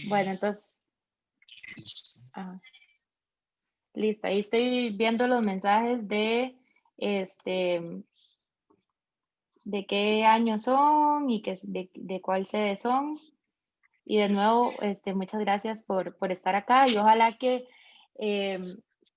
Bueno, Y entonces, ah, listo. Ahí estoy viendo los mensajes este, de qué año son y de cuál sede son. Y de nuevo, muchas gracias por estar acá y ojalá que,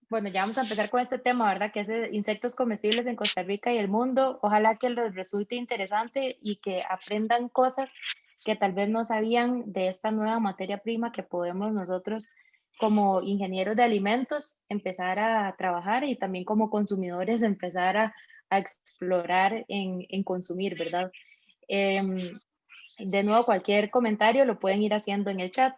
bueno, ya vamos a empezar con este tema, ¿verdad? Que es de insectos comestibles en Costa Rica y el mundo. Ojalá que les resulte interesante y que aprendan cosas que tal vez no sabían de esta nueva materia prima que podemos nosotros como ingenieros de alimentos empezar a trabajar y también como consumidores empezar a explorar en consumir, ¿verdad? Em, de nuevo, cualquier comentario lo pueden ir haciendo en el chat.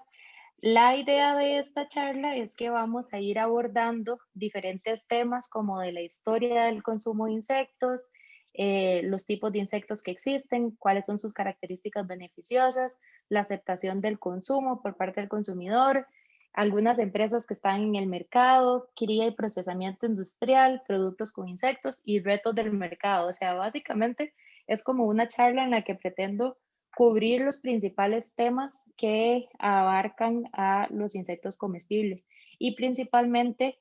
La idea de esta charla es que vamos a ir abordando diferentes temas como de la historia del consumo de insectos, los tipos de insectos que existen, cuáles son sus características beneficiosas, la aceptación del consumo por parte del consumidor, algunas empresas que están en el mercado, cría y procesamiento industrial, productos con insectos y retos del mercado. O sea, básicamente es como una charla en la que pretendo cubrir los principales temas que abarcan a los insectos comestibles y principalmente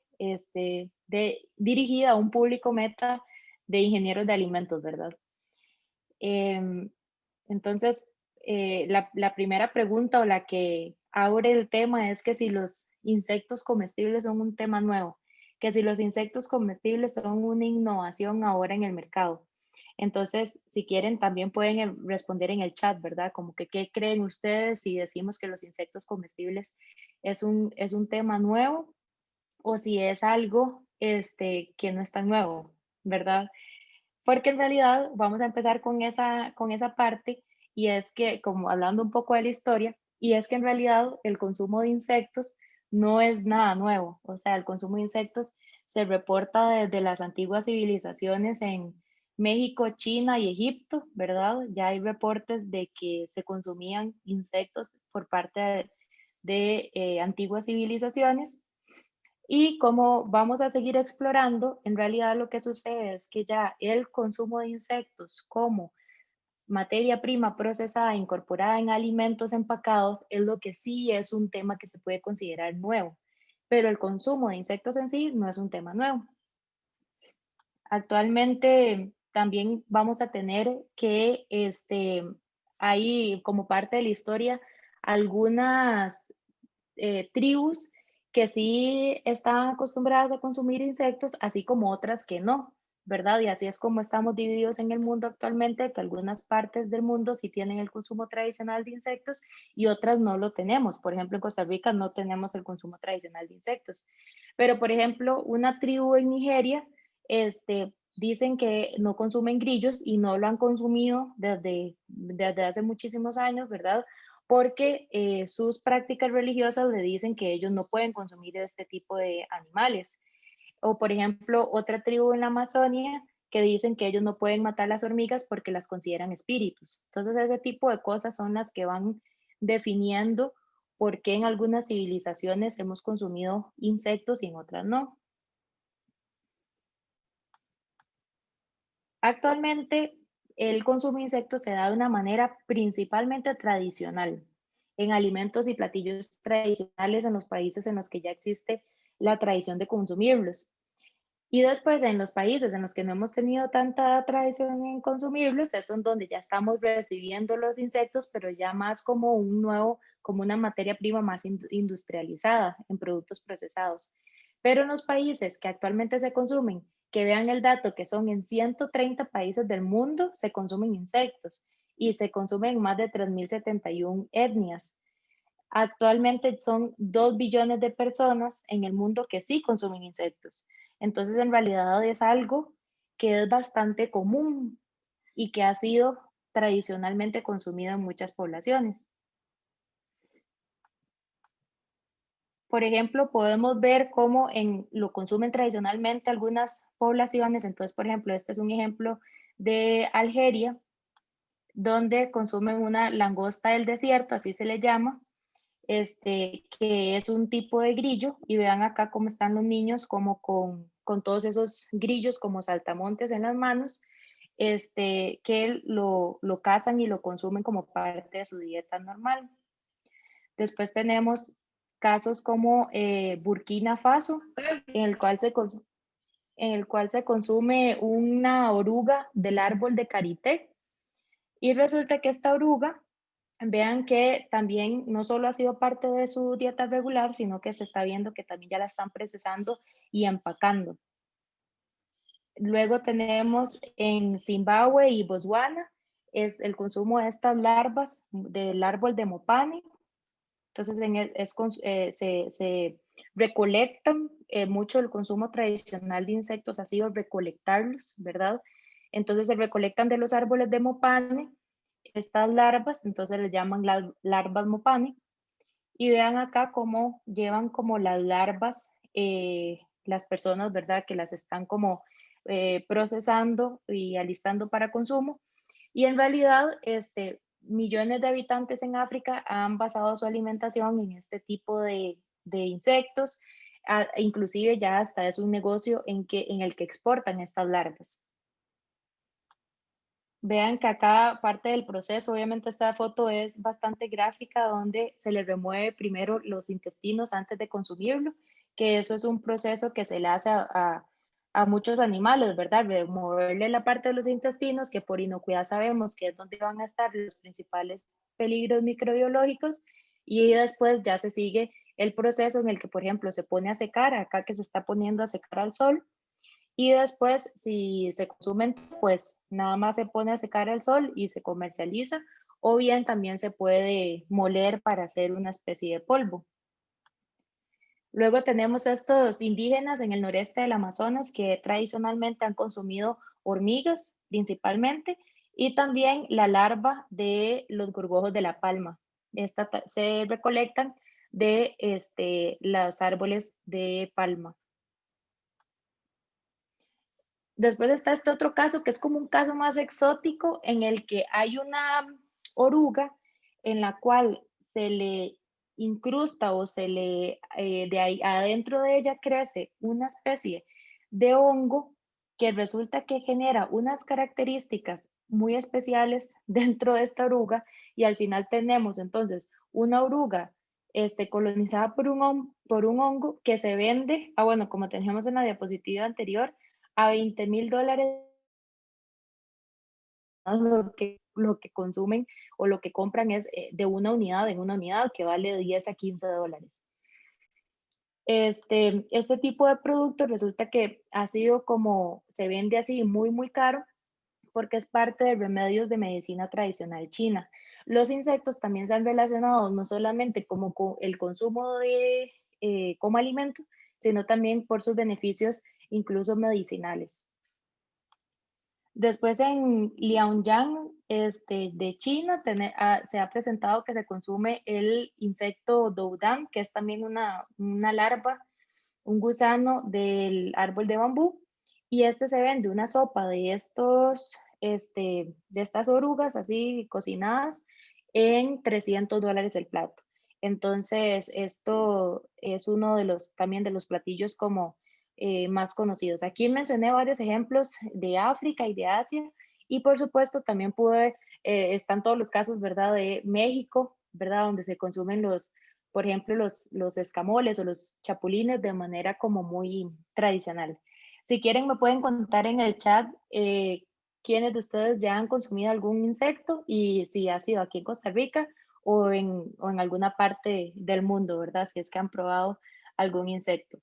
dirigida a un público meta de ingenieros de alimentos, ¿verdad? Em, entonces, la primera pregunta o la que abre el tema es que si los insectos comestibles son un tema nuevo, que si los insectos comestibles son una innovación ahora en el mercado. Entonces, si quieren, también pueden responder en el chat, ¿verdad? Como que, ¿qué creen ustedes si decimos que los insectos comestibles es un tema nuevo o si es algo que no es tan nuevo, ¿verdad? Porque en realidad vamos a empezar con esa parte y es que, como hablando un poco de la historia, y es que en realidad el consumo de insectos no es nada nuevo. O sea, el consumo de insectos se reporta desde las antiguas civilizaciones en México, China y Egipto, ¿verdad? Ya hay reportes de que se consumían insectos por parte de antiguas civilizaciones y como vamos a seguir explorando, en realidad lo que sucede es que ya el consumo de insectos como materia prima procesada incorporada en alimentos empacados es lo que sí es un tema que se puede considerar nuevo, pero el consumo de insectos en sí no es un tema nuevo. Actualmente también vamos a tener que hay como parte de la historia algunas tribus que sí estaban acostumbradas a consumir insectos, así como otras que no, ¿verdad? Y así es como estamos divididos en el mundo actualmente, que algunas partes del mundo sí tienen el consumo tradicional de insectos y otras no lo tenemos. Por ejemplo, en Costa Rica no tenemos el consumo tradicional de insectos. Pero, por ejemplo, una tribu en Nigeria, dicen que no consumen grillos y no lo han consumido desde hace muchísimos años, ¿verdad? Porque sus prácticas religiosas le dicen que ellos no pueden consumir este tipo de animales. O, por ejemplo, otra tribu en la Amazonia que dicen que ellos no pueden matar las hormigas porque las consideran espíritus. Entonces, ese tipo de cosas son las que van definiendo por qué en algunas civilizaciones hemos consumido insectos y en otras no. Actualmente, el consumo de insectos se da de una manera principalmente tradicional, en alimentos y platillos tradicionales en los países en los que ya existe la tradición de consumirlos. Y después en los países en los que no hemos tenido tanta tradición en consumirlos, es donde ya estamos recibiendo los insectos, pero ya más como un nuevo, como una materia prima más industrializada en productos procesados. Pero en los países que actualmente se consumen, que vean el dato que son en 130 países del mundo, se consumen insectos y se consumen más de 3.071 etnias. Actualmente son 2 billones de personas en el mundo que sí consumen insectos. Entonces, en realidad es algo que es bastante común y que ha sido tradicionalmente consumido en muchas poblaciones. Por ejemplo, podemos ver cómo lo consumen tradicionalmente algunas poblaciones. Entonces, por ejemplo, este es un ejemplo de Algeria, donde consumen una langosta del desierto, así se le llama, que es un tipo de grillo, y vean acá cómo están los niños, como con todos esos grillos como saltamontes en las manos, que lo cazan y lo consumen como parte de su dieta normal. Después tenemos casos como Burkina Faso, en el cual se consume una oruga del árbol de karité. Y resulta que esta oruga, vean que también no solo ha sido parte de su dieta regular, sino que se está viendo que también ya la están procesando y empacando. Luego tenemos en Zimbabue y Botswana es el consumo de estas larvas del árbol de mopane. Entonces se recolectan, mucho el consumo tradicional de insectos ha sido recolectarlos, ¿verdad? Entonces se recolectan de los árboles de mopane estas larvas, entonces les llaman larvas mopane. Y vean acá cómo llevan como las larvas, las personas, ¿verdad? Que las están como procesando y alistando para consumo. Y en realidad, millones de habitantes en África han basado su alimentación en este tipo de insectos, inclusive ya hasta es un negocio en el que exportan estas larvas. Vean que acá parte del proceso, obviamente esta foto es bastante gráfica, donde se le remueve primero los intestinos antes de consumirlo, que eso es un proceso que se le hace a muchos animales, ¿verdad? Removerle la parte de los intestinos, que por inocuidad sabemos que es donde van a estar los principales peligros microbiológicos, y después ya se sigue el proceso en el que, por ejemplo, se pone a secar, acá que se está poniendo a secar al sol, y después, si se consumen, pues nada más se pone a secar al sol y se comercializa, o bien también se puede moler para hacer una especie de polvo. Luego tenemos estos indígenas en el noreste del Amazonas que tradicionalmente han consumido hormigas principalmente y también la larva de los gorgojos de la palma. Se recolectan de los árboles de palma. Después está este otro caso que es como un caso más exótico en el que hay una oruga en la cual se le incrusta o de ahí adentro de ella crece una especie de hongo que resulta que genera unas características muy especiales dentro de esta oruga, y al final tenemos entonces una oruga colonizada por un hongo que se vende, bueno, como teníamos en la diapositiva anterior, a $20,000 lo que consumen o lo que compran es de una unidad, en una unidad que vale 10 a $15. Este tipo de producto resulta que ha sido como, se vende así muy, muy caro porque es parte de remedios de medicina tradicional china. Los insectos también se han relacionado no solamente como con el consumo como alimento, sino también por sus beneficios incluso medicinales. Después en Liaoyang, de China, se ha presentado que se consume el insecto doudán, que es también una larva, un gusano del árbol de bambú, y se vende una sopa de estas orugas así cocinadas en $300 el plato. Entonces, esto es uno también de los platillos como más conocidos. Aquí mencioné varios ejemplos de África y de Asia, y por supuesto también están todos los casos, ¿verdad?, de México, ¿verdad?, donde se consumen por ejemplo, los escamoles o los chapulines de manera como muy tradicional. Si quieren, me pueden contar en el chat quiénes de ustedes ya han consumido algún insecto y si ha sido aquí en Costa Rica o en alguna parte del mundo, ¿verdad? Si es que han probado algún insecto.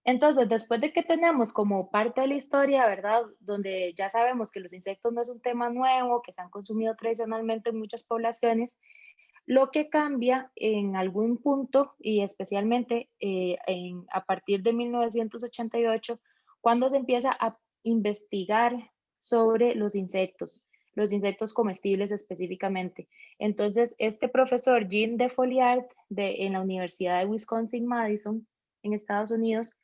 Entonces, después de que tenemos como parte de la historia, ¿verdad? Donde ya sabemos que los insectos no es un tema nuevo, que se han consumido tradicionalmente en muchas poblaciones, lo que cambia en algún punto, y especialmente a partir de 1988, cuando se empieza a investigar sobre los insectos comestibles específicamente. Entonces, este profesor Jean de Folliard en la Universidad de Wisconsin-Madison, en Estados Unidos,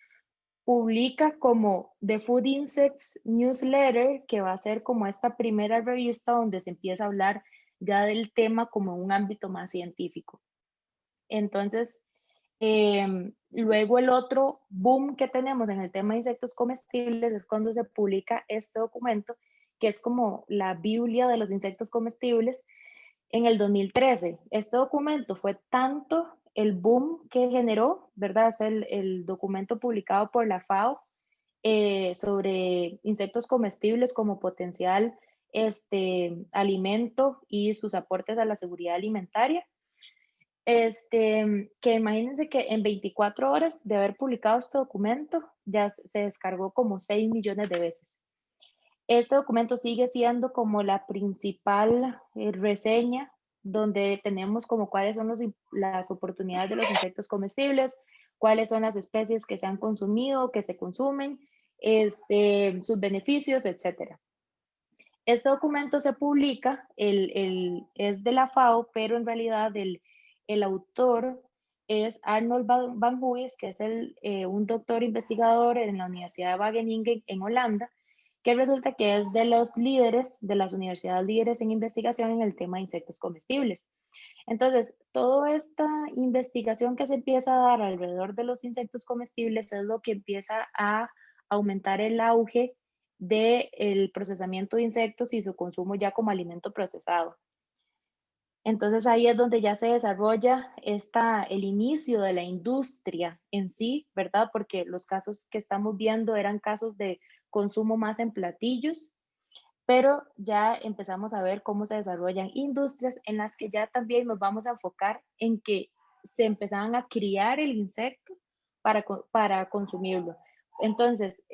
publica como The Food Insects Newsletter, que va a ser como esta primera revista donde se empieza a hablar ya del tema como un ámbito más científico. Entonces, luego el otro boom que tenemos en el tema de insectos comestibles es cuando se publica este documento, que es como la Biblia de los insectos comestibles, en el 2013. Este documento fue tanto el boom que generó, ¿verdad? Es el documento publicado por la FAO sobre insectos comestibles como potencial alimento y sus aportes a la seguridad alimentaria. Que imagínense que en 24 horas de haber publicado este documento ya se descargó como 6 millones de veces. Este documento sigue siendo como la principal reseña donde tenemos como cuáles son las oportunidades de los insectos comestibles, cuáles son las especies que se han consumido, que se consumen, sus beneficios, etcétera. Este documento se publica, es de la FAO, pero en realidad el autor es Arnold van Huys, que es un doctor investigador en la Universidad de Wageningen en Holanda, que resulta que es de los líderes, de las universidades líderes en investigación en el tema de insectos comestibles. Entonces, toda esta investigación que se empieza a dar alrededor de los insectos comestibles es lo que empieza a aumentar el auge del procesamiento de insectos y su consumo ya como alimento procesado. Entonces ahí es donde ya se desarrolla el inicio de la industria en sí, ¿verdad? Porque los casos que estamos viendo eran casos de consumo más en platillos, pero ya empezamos a ver cómo se desarrollan industrias en las que ya también nos vamos a enfocar en que se empezaban a criar el insecto para consumirlo. Entonces,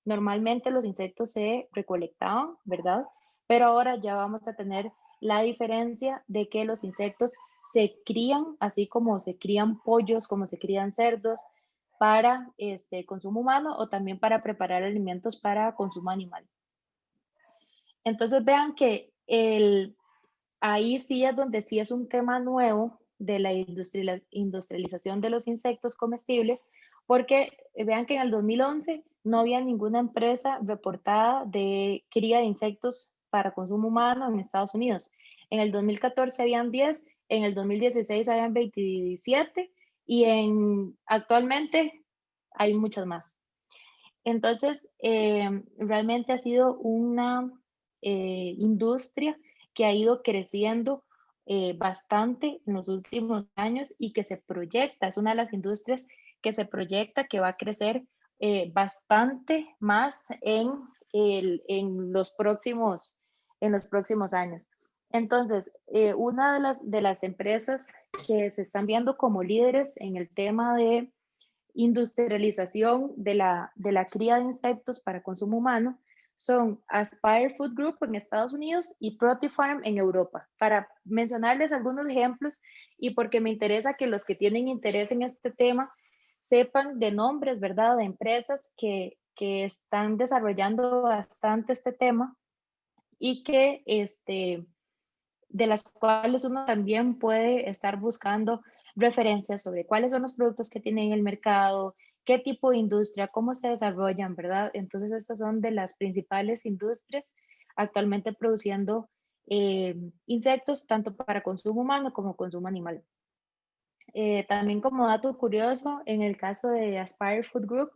normalmente los insectos se recolectaban, ¿verdad? Pero ahora ya vamos a tener la diferencia de que los insectos se crían, así como se crían pollos, como se crían cerdos, para consumo humano o también para preparar alimentos para consumo animal. Entonces vean que ahí sí es donde sí es un tema nuevo de la industrialización de los insectos comestibles, porque vean que en el 2011 no había ninguna empresa reportada de cría de insectos para consumo humano en Estados Unidos. En el 2014 habían 10, en el 2016 habían 27 y actualmente hay muchas más. Entonces, realmente ha sido una industria que ha ido creciendo bastante en los últimos años y que se proyecta, es una de las industrias que se proyecta que va a crecer bastante más en los próximos años. Entonces, una de las empresas que se están viendo como líderes en el tema de industrialización de la cría de insectos para consumo humano son Aspire Food Group en Estados Unidos y Protifarm en Europa, para mencionarles algunos ejemplos y porque me interesa que los que tienen interés en este tema sepan de nombres, ¿verdad?, de empresas que están desarrollando bastante este tema y que de las cuales uno también puede estar buscando referencias sobre cuáles son los productos que tienen en el mercado, qué tipo de industria, cómo se desarrollan, ¿verdad? Entonces, estas son de las principales industrias actualmente produciendo insectos tanto para consumo humano como consumo animal. También como dato curioso, en el caso de Aspire Food Group,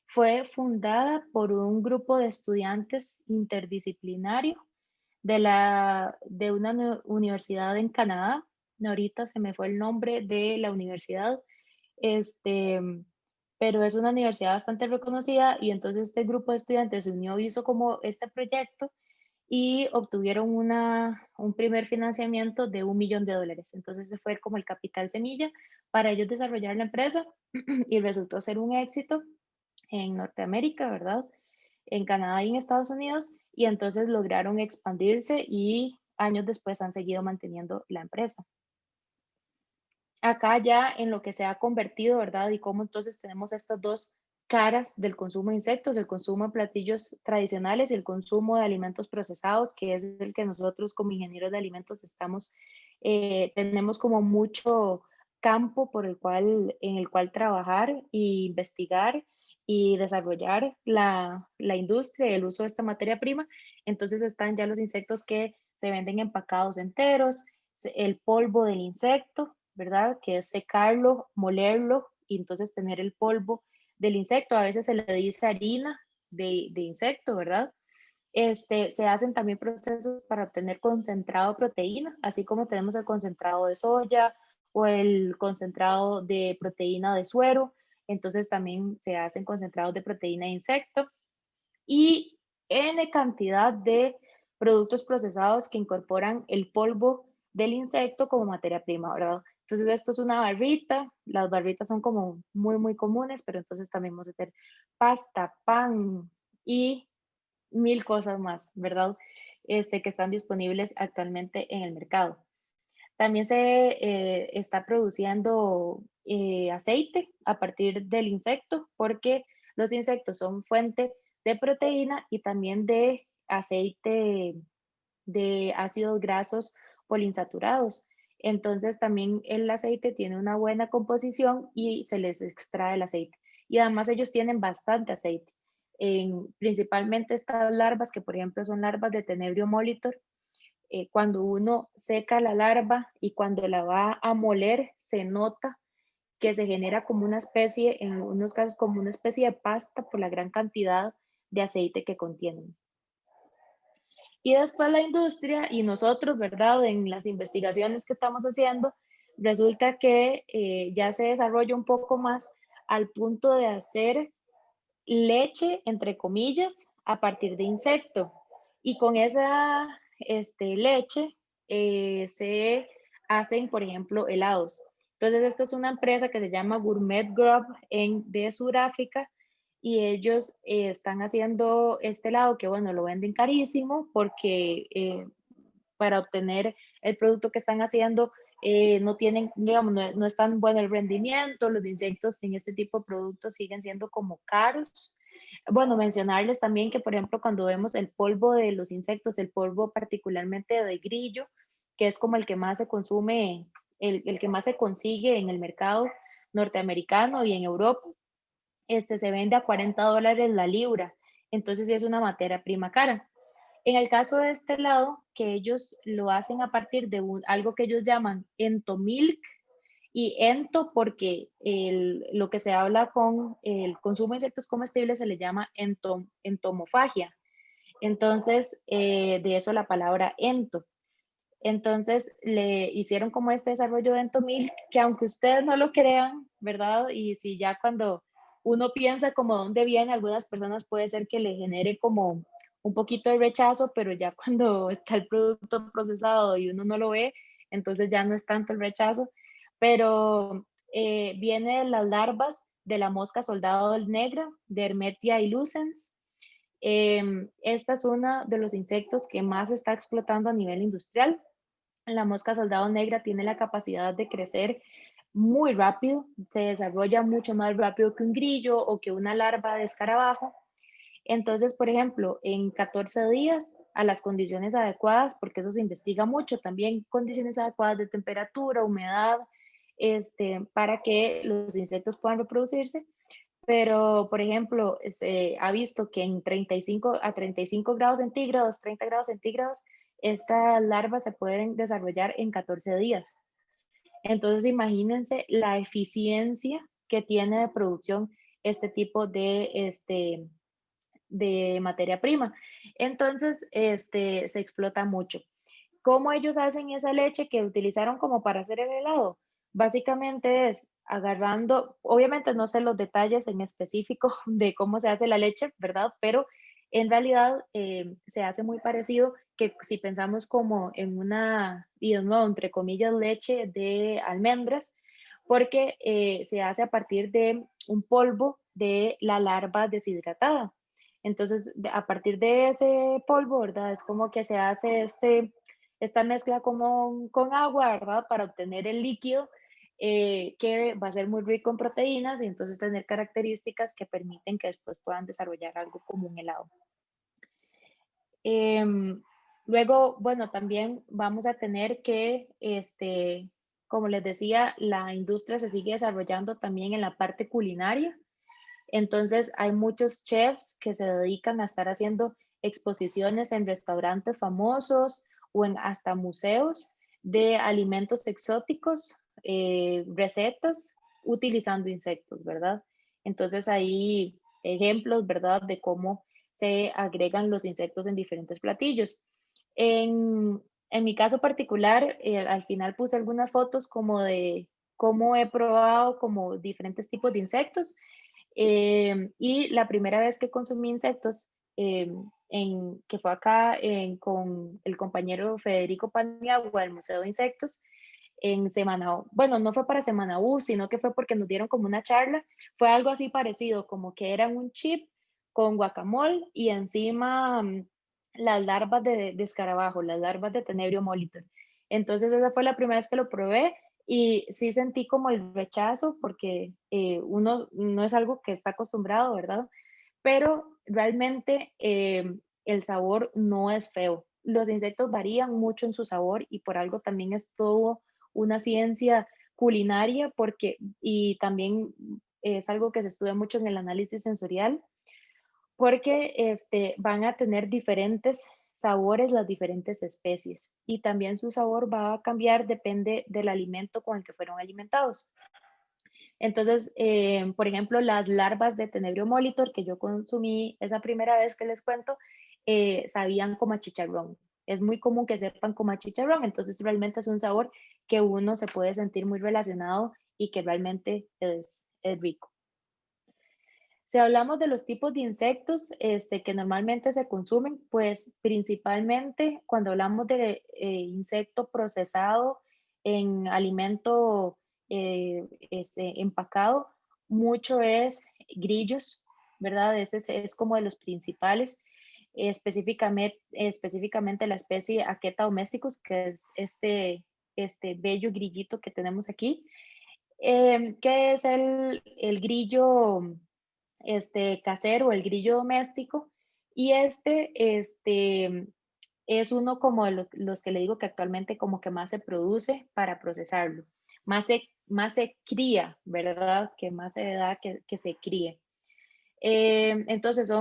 fue fundada por un grupo de estudiantes interdisciplinario de una universidad en Canadá. Ahorita se me fue el nombre de la universidad, este, pero es una universidad bastante reconocida y entonces este grupo de estudiantes se unió, hizo como este proyecto y obtuvieron un primer financiamiento de $1 millón. Entonces ese fue como el capital semilla para ellos desarrollar la empresa y resultó ser un éxito en Norteamérica, ¿verdad? En Canadá y en Estados Unidos, y entonces lograron expandirse y años después han seguido manteniendo la empresa. Acá ya en lo que se ha convertido, ¿verdad? Y cómo entonces tenemos estas dos caras del consumo de insectos, el consumo de platillos tradicionales y el consumo de alimentos procesados, que es el que nosotros como ingenieros de alimentos tenemos como mucho campo en el cual trabajar e investigar y desarrollar la industria y el uso de esta materia prima. Entonces están ya los insectos que se venden empacados enteros, el polvo del insecto, ¿verdad? Que es secarlo, molerlo y entonces tener el polvo del insecto. A veces se le dice harina de insecto, ¿verdad? Se hacen también procesos para obtener concentrado de proteína, así como tenemos el concentrado de soya o el concentrado de proteína de suero. Entonces también se hacen concentrados de proteína de insecto y N cantidad de productos procesados que incorporan el polvo del insecto como materia prima, ¿verdad? Entonces esto es una barrita, las barritas son como muy, muy comunes, pero entonces también vamos a tener pasta, pan y mil cosas más, ¿verdad? Que están disponibles actualmente en el mercado. También se está produciendo aceite a partir del insecto porque los insectos son fuente de proteína y también de aceite de ácidos grasos poliinsaturados. Entonces también el aceite tiene una buena composición y se les extrae el aceite. Y además ellos tienen bastante aceite. Principalmente estas larvas, que por ejemplo son larvas de Tenebrio molitor, cuando uno seca la larva y cuando la va a moler, se nota que se genera como una especie, en algunos casos como una especie de pasta por la gran cantidad de aceite que contienen. Y después la industria y nosotros, ¿verdad? En las investigaciones que estamos haciendo, resulta que ya se desarrolla un poco más al punto de hacer leche, entre comillas, a partir de insecto. Y con esa leche se hacen, por ejemplo, helados. Entonces, esta es una empresa que se llama Gourmet Grub de Sudáfrica y ellos están haciendo este helado que, bueno, lo venden carísimo porque para obtener el producto que están haciendo no tienen, digamos, no es tan bueno el rendimiento, los insectos en este tipo de productos siguen siendo como caros. Bueno, mencionarles también que, por ejemplo, cuando vemos el polvo de los insectos, el polvo particularmente de grillo, que es como el que más se consume, el que más se consigue en el mercado norteamericano y en Europa, se vende a $40 la libra. Entonces, sí es una materia prima cara. En el caso de este lado, que ellos lo hacen a partir de algo que ellos llaman entomilk, y ento porque lo que se habla con el consumo de insectos comestibles se le llama entomofagia. Entonces, de eso la palabra ento. Entonces, le hicieron como este desarrollo de entomilk, que aunque ustedes no lo crean, ¿verdad? Y si ya cuando uno piensa como dónde viene, algunas personas puede ser que le genere como un poquito de rechazo, pero ya cuando está el producto procesado y uno no lo ve, entonces ya no es tanto el rechazo, pero viene de las larvas de la mosca soldado negra, de Hermetia ilucens. Esta es uno de los insectos que más se está explotando a nivel industrial. La mosca soldado negra tiene la capacidad de crecer muy rápido, se desarrolla mucho más rápido que un grillo o que una larva de escarabajo. Entonces, por ejemplo, en 14 días a las condiciones adecuadas, porque eso se investiga mucho, también condiciones adecuadas de temperatura, humedad, para que los insectos puedan reproducirse. Pero, por ejemplo, se ha visto que en 35 a 35 grados centígrados, 30 grados centígrados, estas larvas se pueden desarrollar en 14 días. Entonces, imagínense la eficiencia que tiene de producción este tipo de materia prima. Entonces, se explota mucho. ¿Cómo ellos hacen esa leche que utilizaron como para hacer el helado? Básicamente es agarrando, obviamente no sé los detalles en específico de cómo se hace la leche, ¿verdad? Pero en realidad se hace muy parecido que si pensamos como en una, y de nuevo, entre comillas, leche de almendras, porque se hace a partir de un polvo de la larva deshidratada. Entonces, a partir de ese polvo, ¿verdad? Es como que se hace esta mezcla como con agua, ¿verdad? Para obtener el líquido que va a ser muy rico en proteínas y entonces tener características que permiten que después puedan desarrollar algo como un helado. Luego, bueno, también vamos a tener que, como les decía, la industria se sigue desarrollando también en la parte culinaria. Entonces, hay muchos chefs que se dedican a estar haciendo exposiciones en restaurantes famosos o en hasta museos de alimentos exóticos, recetas utilizando insectos, ¿verdad? Entonces, hay ejemplos, ¿verdad? De cómo se agregan los insectos en diferentes platillos. En mi caso particular, al final puse algunas fotos como de cómo he probado como diferentes tipos de insectos. Y la primera vez que consumí insectos, que fue acá con el compañero Federico Paniagua del Museo de Insectos, en Semana, bueno, no fue para Semana U, sino que fue porque nos dieron como una charla, fue algo así parecido, como que era un chip con guacamole y encima las larvas de escarabajo, las larvas de Tenebrio molitor. Entonces esa fue la primera vez que lo probé y sí sentí como el rechazo porque uno no es algo que está acostumbrado, ¿verdad? Pero realmente el sabor no es feo. Los insectos varían mucho en su sabor y por algo también es todo una ciencia culinaria porque, y también es algo que se estudia mucho en el análisis sensorial, porque van a tener diferentes sabores las diferentes especies y también su sabor va a cambiar, depende del alimento con el que fueron alimentados. Entonces, por ejemplo, las larvas de Tenebrio molitor que yo consumí esa primera vez que les cuento, sabían como a chicharrón. Es muy común que sepan como a chicharrón, entonces realmente es un sabor que uno se puede sentir muy relacionado y que realmente es rico. Si hablamos de los tipos de insectos que normalmente se consumen, pues principalmente cuando hablamos de insecto procesado en alimento empacado, mucho es grillos, ¿verdad? Ese es como de los principales, específicamente la especie Aqueta domesticus, que es este bello grillito que tenemos aquí, que es el grillo casero, el grillo doméstico, y es uno como de los que le digo que actualmente como que más se produce para procesarlo, más se cría, ¿verdad? Que más se da que se críe. Entonces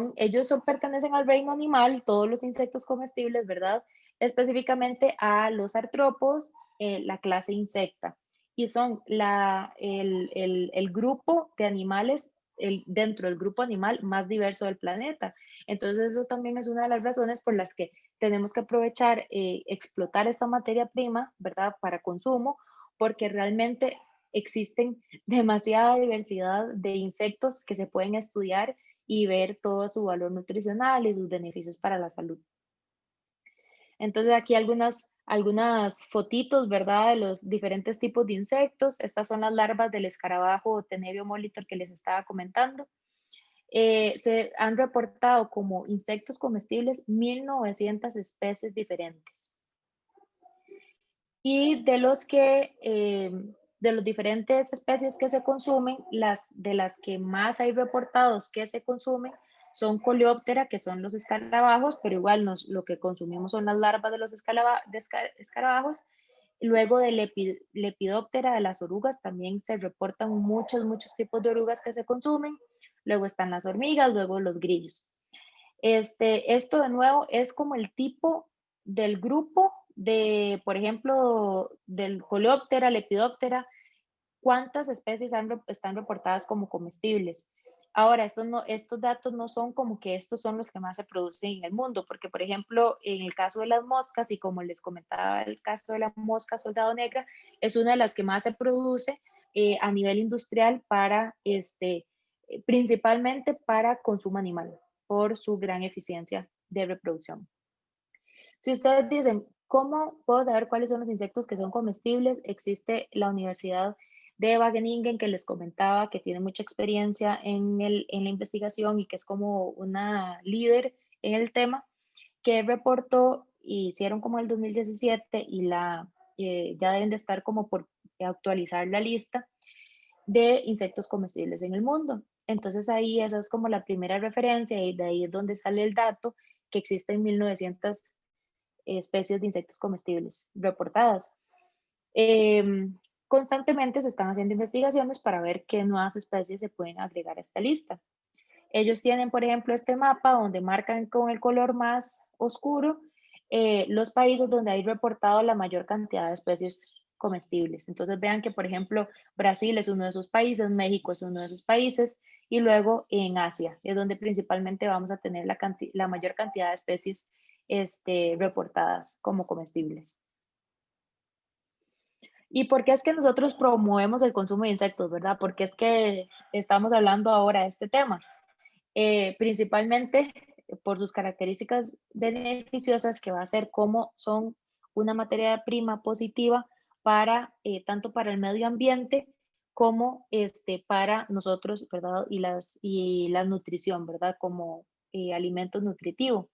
pertenecen al reino animal, todos los insectos comestibles, ¿verdad? Específicamente a los artrópodos, la clase insecta, y son el grupo de animales dentro del grupo animal más diverso del planeta. Entonces eso también es una de las razones por las que tenemos que aprovechar, explotar esta materia prima, ¿verdad? Para consumo, porque realmente existen demasiada diversidad de insectos que se pueden estudiar y ver todo su valor nutricional y sus beneficios para la salud. Entonces aquí algunas fotitos, ¿verdad? De los diferentes tipos de insectos. Estas son las larvas del escarabajo Tenebrio molitor que les estaba comentando. Se han reportado como insectos comestibles 1.900 especies diferentes. Y de de las diferentes especies que se consumen, de las que más hay reportados que se consumen son Coleóptera, que son los escarabajos, pero igual lo que consumimos son las larvas de los escarabajos. Luego de Lepidóptera, de las orugas, también se reportan muchos tipos de orugas que se consumen. Luego están las hormigas, luego los grillos. Esto de nuevo es como el tipo del grupo por ejemplo, del Coleóptera, Lepidóptera, cuántas especies están reportadas como comestibles. Ahora, estos datos no son como que estos son los que más se producen en el mundo, porque, por ejemplo, en el caso de las moscas, y como les comentaba, el caso de la mosca soldado negra, es una de las que más se produce a nivel industrial principalmente para consumo animal, por su gran eficiencia de reproducción. Si ustedes dicen, ¿cómo puedo saber cuáles son los insectos que son comestibles? Existe la Universidad de Wageningen, que les comentaba, que tiene mucha experiencia en la investigación y que es como una líder en el tema, que reportó, hicieron como el 2017 y ya deben de estar como por actualizar la lista de insectos comestibles en el mundo. Entonces ahí esa es como la primera referencia y de ahí es donde sale el dato que existen 1.900 especies de insectos comestibles reportadas. Constantemente se están haciendo investigaciones para ver qué nuevas especies se pueden agregar a esta lista. Ellos tienen, por ejemplo, este mapa donde marcan con el color más oscuro los países donde hay reportado la mayor cantidad de especies comestibles. Entonces vean que, por ejemplo, Brasil es uno de esos países, México es uno de esos países, y luego en Asia, es donde principalmente vamos a tener la mayor cantidad de especies reportadas como comestibles. ¿Y por qué es que nosotros promovemos el consumo de insectos, verdad? Porque es que estamos hablando ahora de este tema. Principalmente por sus características beneficiosas, que va a ser como son una materia prima positiva para tanto para el medio ambiente como para nosotros, ¿verdad? Y la nutrición, ¿verdad? Como alimento nutritivo.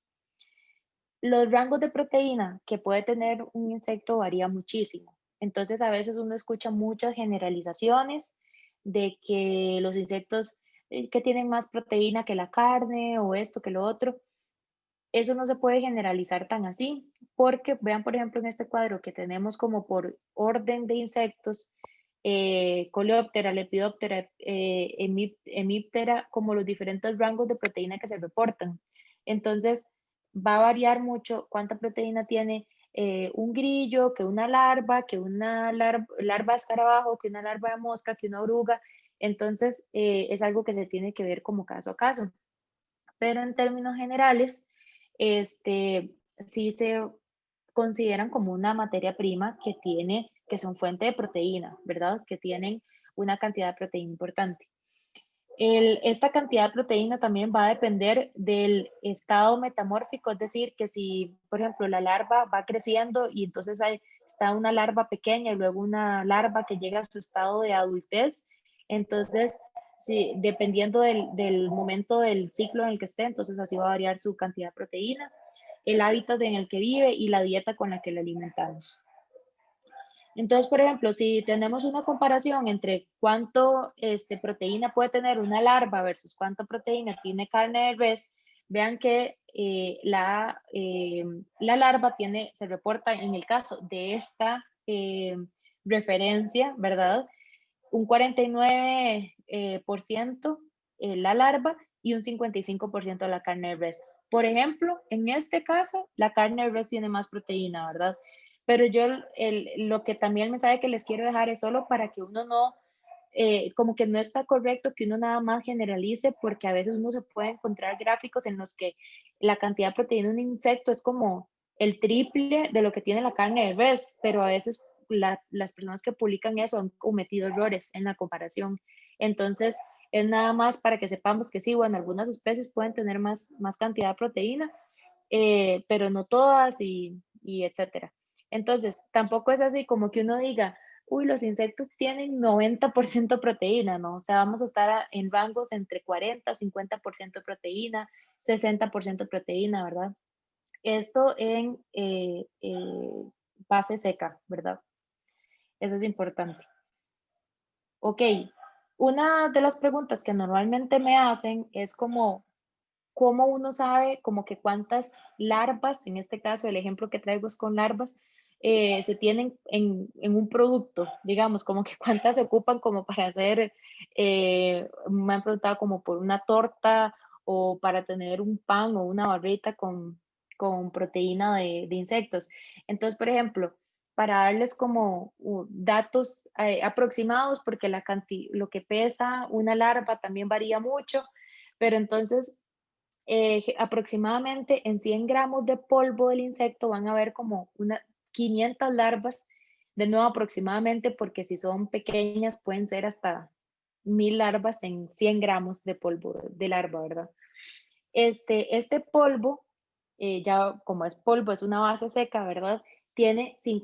Los rangos de proteína que puede tener un insecto varía muchísimo. Entonces, a veces uno escucha muchas generalizaciones de que los insectos que tienen más proteína que la carne o esto que lo otro. Eso no se puede generalizar tan así, porque vean, por ejemplo, en este cuadro que tenemos como por orden de insectos, Coleóptera, Lepidóptera, Hemíptera, como los diferentes rangos de proteína que se reportan. Entonces, va a variar mucho cuánta proteína tiene un grillo, que una larva, larva de escarabajo, que una larva de mosca, que una oruga. Entonces, es algo que se tiene que ver como caso a caso. Pero en términos generales, sí se consideran como una materia prima que son fuente de proteína, ¿verdad? Que tienen una cantidad de proteína importante. Esta cantidad de proteína también va a depender del estado metamórfico, es decir, que si, por ejemplo, la larva va creciendo y entonces está una larva pequeña y luego una larva que llega a su estado de adultez, entonces, sí, dependiendo del momento del ciclo en el que esté, entonces así va a variar su cantidad de proteína, el hábitat en el que vive y la dieta con la que le alimentamos. Entonces, por ejemplo, si tenemos una comparación entre cuánto proteína puede tener una larva versus cuánta proteína tiene carne de res, vean que la larva se reporta en el caso de esta referencia, ¿verdad? Un 49% la larva y un 55% la carne de res. Por ejemplo, en este caso, la carne de res tiene más proteína, ¿verdad? Pero yo lo que también el mensaje que les quiero dejar es solo para que uno no, como que no está correcto que uno nada más generalice, porque a veces uno se puede encontrar gráficos en los que la cantidad de proteína de un insecto es como el triple de lo que tiene la carne de res, pero a veces las personas que publican eso han cometido errores en la comparación. Entonces, es nada más para que sepamos que sí, bueno, algunas especies pueden tener más cantidad de proteína, pero no todas y etcétera. Entonces, tampoco es así como que uno diga, uy, los insectos tienen 90% proteína, ¿no? O sea, vamos a estar en rangos entre 40, 50% proteína, 60% proteína, ¿verdad? Esto en base seca, ¿verdad? Eso es importante. Ok, una de las preguntas que normalmente me hacen es como, ¿cómo uno sabe como que cuántas larvas, en este caso el ejemplo que traigo es con larvas, se tienen en un producto? Digamos, como que cuántas se ocupan como para hacer, me han preguntado como por una torta o para tener un pan o una barrita con proteína de insectos. Entonces, por ejemplo, para darles como datos aproximados, porque lo que pesa una larva también varía mucho, pero entonces aproximadamente en 100 gramos de polvo del insecto van a haber como 500 larvas, de nuevo aproximadamente, porque si son pequeñas pueden ser hasta 1000 larvas en 100 gramos de polvo de larva, ¿verdad? Este polvo, ya como es polvo, es una base seca, ¿verdad? Tiene 100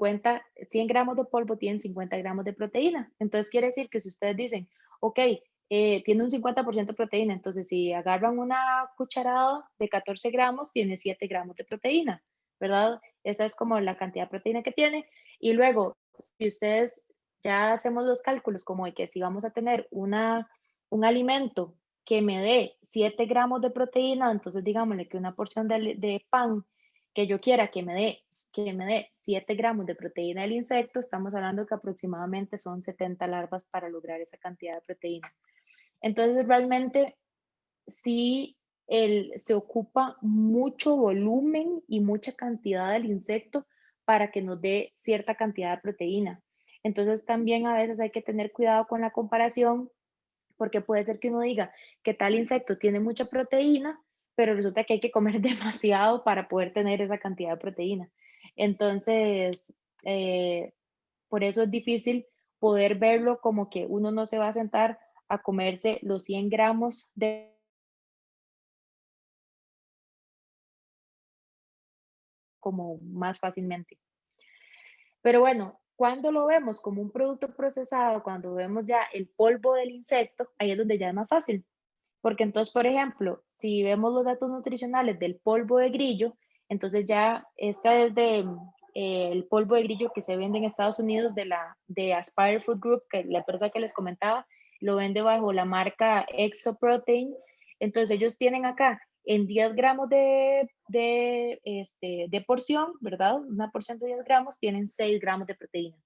gramos de polvo, tienen 50 gramos de proteína. Entonces quiere decir que si ustedes dicen, ok, tiene un 50% de proteína, entonces si agarran una cucharada de 14 gramos, tiene 7 gramos de proteína, ¿verdad? Esa es como la cantidad de proteína que tiene. Y luego, si ustedes ya hacemos los cálculos como de que si vamos a tener un alimento que me dé 7 gramos de proteína, entonces digámosle que una porción de pan que yo quiera que me dé 7 gramos de proteína del insecto, estamos hablando que aproximadamente son 70 larvas para lograr esa cantidad de proteína. Entonces, realmente sí se ocupa mucho volumen y mucha cantidad del insecto para que nos dé cierta cantidad de proteína. Entonces, también a veces hay que tener cuidado con la comparación porque puede ser que uno diga que tal insecto tiene mucha proteína, pero resulta que hay que comer demasiado para poder tener esa cantidad de proteína. Entonces, por eso es difícil poder verlo como que uno no se va a sentar a comerse los 100 gramos de como más fácilmente. Pero bueno, cuando lo vemos como un producto procesado, cuando vemos ya el polvo del insecto, ahí es donde ya es más fácil. Porque entonces, por ejemplo, si vemos los datos nutricionales del polvo de grillo, entonces ya esta es de el polvo de grillo que se vende en Estados Unidos de Aspire Food Group, que la empresa que les comentaba, lo vende bajo la marca Exoprotein. Entonces ellos tienen acá en 10 gramos de porción, ¿verdad? Una porción de 10 gramos, tienen 6 gramos de proteína.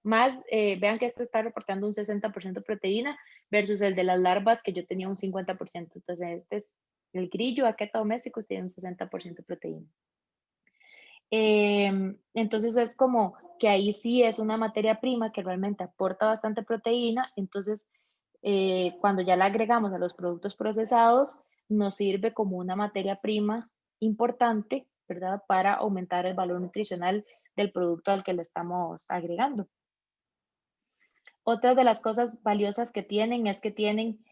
Más, vean que este está reportando un 60% de proteína versus el de las larvas que yo tenía un 50%. Entonces, este es el grillo Aqueta domesticus, tiene un 60% de proteína. Entonces, es como que ahí sí es una materia prima que realmente aporta bastante proteína. Entonces, cuando ya la agregamos a los productos procesados, nos sirve como una materia prima importante, ¿verdad? Para aumentar el valor nutricional del producto al que le estamos agregando. Otra de las cosas valiosas que tienen es que tienen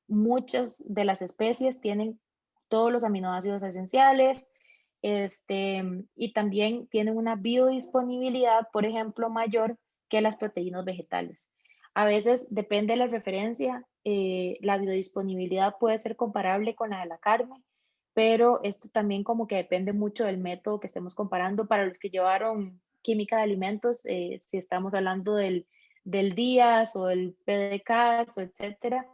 muchas de las especies, tienen todos los aminoácidos esenciales, y también tienen una biodisponibilidad, por ejemplo, mayor que las proteínas vegetales. A veces, depende de la referencia, la biodisponibilidad puede ser comparable con la de la carne, pero esto también como que depende mucho del método que estemos comparando. Para los que llevaron química de alimentos, si estamos hablando del DIAS o el PDCAS o etcétera,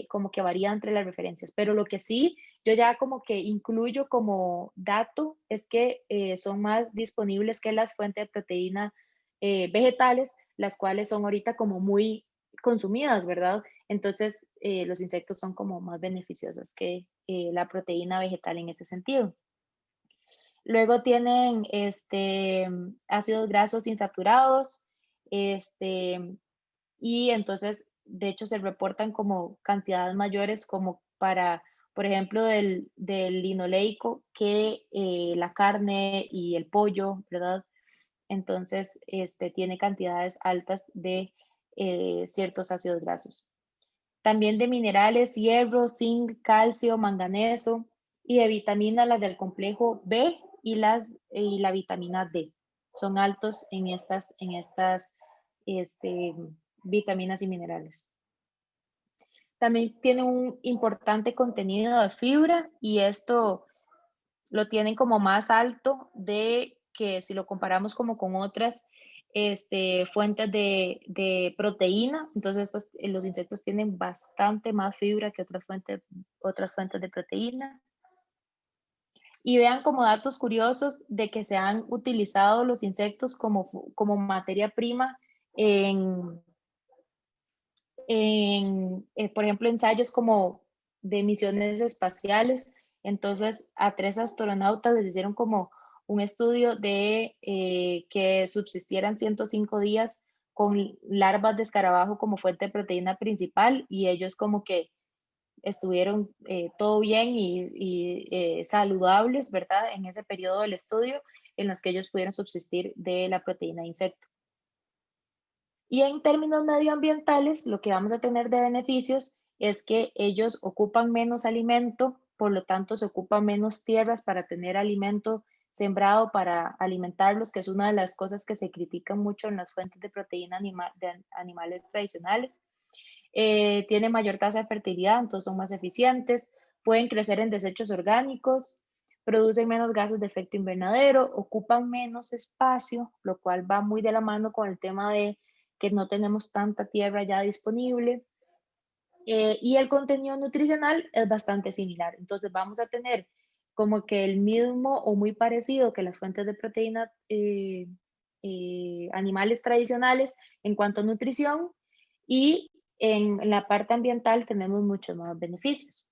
como que varía entre las referencias. Pero lo que sí, yo ya como que incluyo como dato es que son más disponibles que las fuentes de proteína vegetales, las cuales son ahorita como muy consumidas, ¿verdad? Entonces, los insectos son como más beneficiosos que la proteína vegetal en ese sentido. Luego tienen ácidos grasos insaturados, este, y entonces, de hecho, se reportan como cantidades mayores como para, por ejemplo, del linoleico que la carne y el pollo, ¿verdad? Entonces, tiene cantidades altas de ciertos ácidos grasos. También de minerales, hierro, zinc, calcio, manganeso y de vitaminas, las del complejo B y la vitamina D. Son altos en estas este, vitaminas y minerales. También tiene un importante contenido de fibra y esto lo tienen como más alto de que si lo comparamos como con otras fuentes de proteína. Entonces los insectos tienen bastante más fibra que otras fuentes de proteína. Y vean como datos curiosos de que se han utilizado los insectos como materia prima en, por ejemplo, ensayos como de misiones espaciales. Entonces, a 3 astronautas les hicieron como un estudio de que subsistieran 105 días con larvas de escarabajo como fuente de proteína principal y ellos como que estuvieron todo bien y saludables, ¿verdad? En ese periodo del estudio en los que ellos pudieron subsistir de la proteína de insecto. Y en términos medioambientales, lo que vamos a tener de beneficios es que ellos ocupan menos alimento, por lo tanto se ocupan menos tierras para tener alimento sembrado para alimentarlos, que es una de las cosas que se critican mucho en las fuentes de proteína de animales tradicionales. Tienen mayor tasa de fertilidad, entonces son más eficientes, pueden crecer en desechos orgánicos, producen menos gases de efecto invernadero, ocupan menos espacio, lo cual va muy de la mano con el tema de que no tenemos tanta tierra ya disponible. Y el contenido nutricional es bastante similar. Entonces vamos a tener como que el mismo o muy parecido que las fuentes de proteína animales tradicionales en cuanto a nutrición y en la parte ambiental tenemos muchos más beneficios.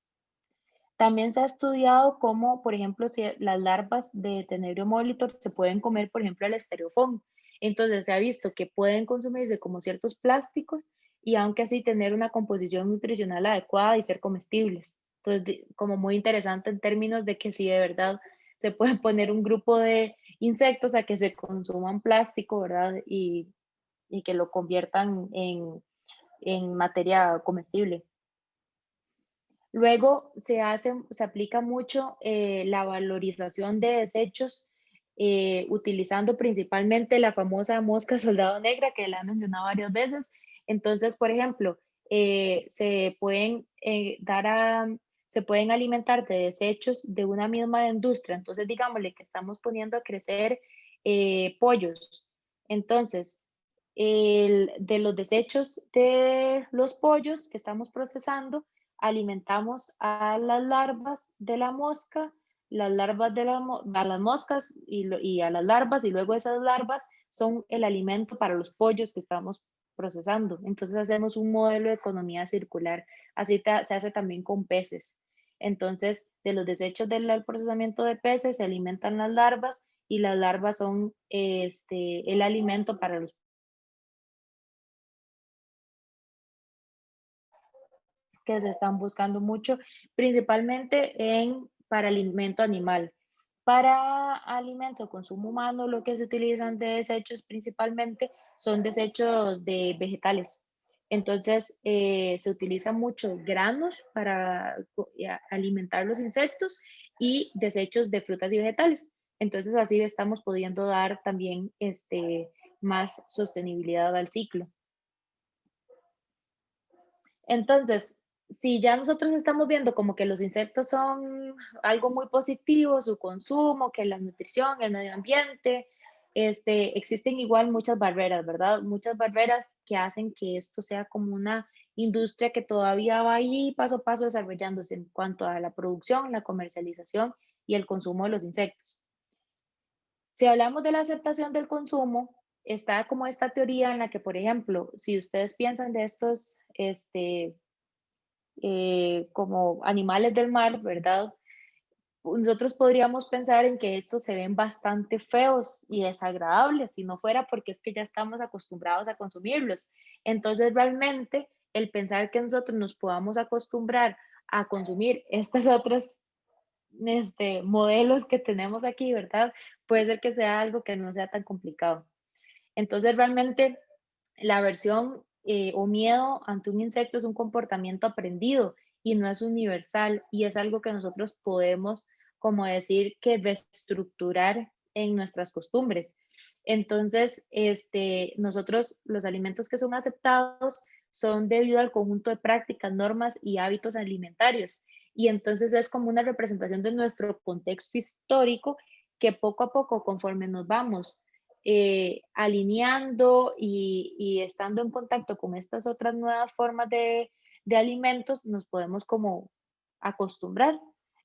También se ha estudiado cómo, por ejemplo, si las larvas de Tenebrio molitor se pueden comer, por ejemplo, el estereofón. Entonces se ha visto que pueden consumirse como ciertos plásticos y aunque así tener una composición nutricional adecuada y ser comestibles. Entonces, como muy interesante en términos de que si de verdad se puede poner un grupo de insectos a que se consuman plástico, ¿verdad? Y que lo conviertan en materia comestible. Luego se aplica mucho la valorización de desechos utilizando principalmente la famosa mosca soldado negra que la he mencionado varias veces. Entonces, por ejemplo, se pueden se pueden alimentar de desechos de una misma industria. Entonces, digámosle que estamos poniendo a crecer pollos. Entonces, de los desechos de los pollos que estamos procesando, alimentamos a las larvas de la mosca, las larvas de a las moscas y a las larvas, y luego esas larvas son el alimento para los pollos que estamos procesando. Entonces hacemos un modelo de economía circular. Así se hace también con peces. Entonces, de los desechos del procesamiento de peces se alimentan las larvas y las larvas son el alimento para los que se están buscando mucho, principalmente para alimento animal. Para alimento consumo humano, lo que se utilizan de desechos principalmente son desechos de vegetales. Entonces, se utiliza mucho granos para alimentar los insectos y desechos de frutas y vegetales. Entonces, así estamos pudiendo dar también más sostenibilidad al ciclo. Entonces, si ya nosotros estamos viendo como que los insectos son algo muy positivo, su consumo, que la nutrición, el medio ambiente, existen igual muchas barreras, ¿verdad? Muchas barreras que hacen que esto sea como una industria que todavía va ahí paso a paso desarrollándose en cuanto a la producción, la comercialización y el consumo de los insectos. Si hablamos de la aceptación del consumo, está como esta teoría en la que, por ejemplo, si ustedes piensan de estos, como animales del mar, ¿verdad? Nosotros podríamos pensar en que estos se ven bastante feos y desagradables, si no fuera porque es que ya estamos acostumbrados a consumirlos. Entonces, realmente, el pensar que nosotros nos podamos acostumbrar a consumir estos otros modelos que tenemos aquí, ¿verdad? Puede ser que sea algo que no sea tan complicado. Entonces, realmente, la aversión o miedo ante un insecto es un comportamiento aprendido y no es universal y es algo que nosotros podemos, como decir, que reestructurar en nuestras costumbres. Entonces, nosotros los alimentos que son aceptados son debido al conjunto de prácticas, normas y hábitos alimentarios. Y entonces es como una representación de nuestro contexto histórico que poco a poco, conforme nos vamos alineando y estando en contacto con estas otras nuevas formas de alimentos, nos podemos como acostumbrar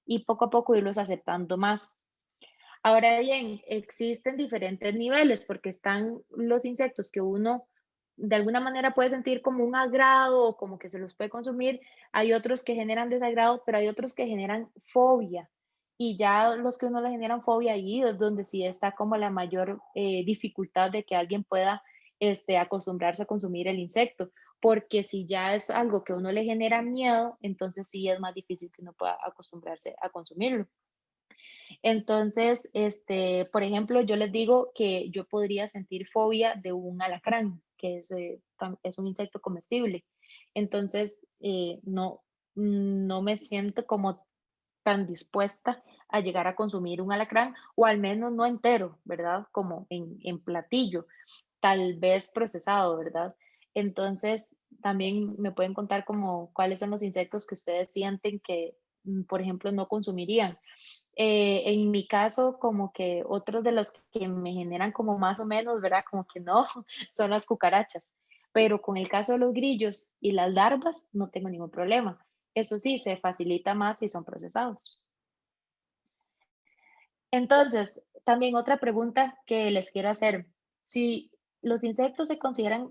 y poco a poco irlos aceptando más. Ahora bien, existen diferentes niveles porque están los insectos que uno de alguna manera puede sentir como un agrado o como que se los puede consumir. Hay otros que generan desagrado, pero hay otros que generan fobia. Y ya los que uno le generan fobia, ahí es donde sí está como la mayor dificultad de que alguien pueda acostumbrarse a consumir el insecto. Porque si ya es algo que uno le genera miedo, entonces sí es más difícil que uno pueda acostumbrarse a consumirlo. Entonces, por ejemplo, yo les digo que yo podría sentir fobia de un alacrán, que es un insecto comestible. Entonces, no me siento como tan dispuesta a llegar a consumir un alacrán, o al menos no entero, ¿verdad? Como en platillo, tal vez procesado, ¿verdad? Entonces, también me pueden contar como cuáles son los insectos que ustedes sienten que, por ejemplo, no consumirían. En mi caso, como que otros de los que me generan como más o menos, ¿verdad? Como que no, son las cucarachas. Pero con el caso de los grillos y las larvas, no tengo ningún problema. Eso sí, se facilita más si son procesados. Entonces, también otra pregunta que les quiero hacer. Si los insectos se consideran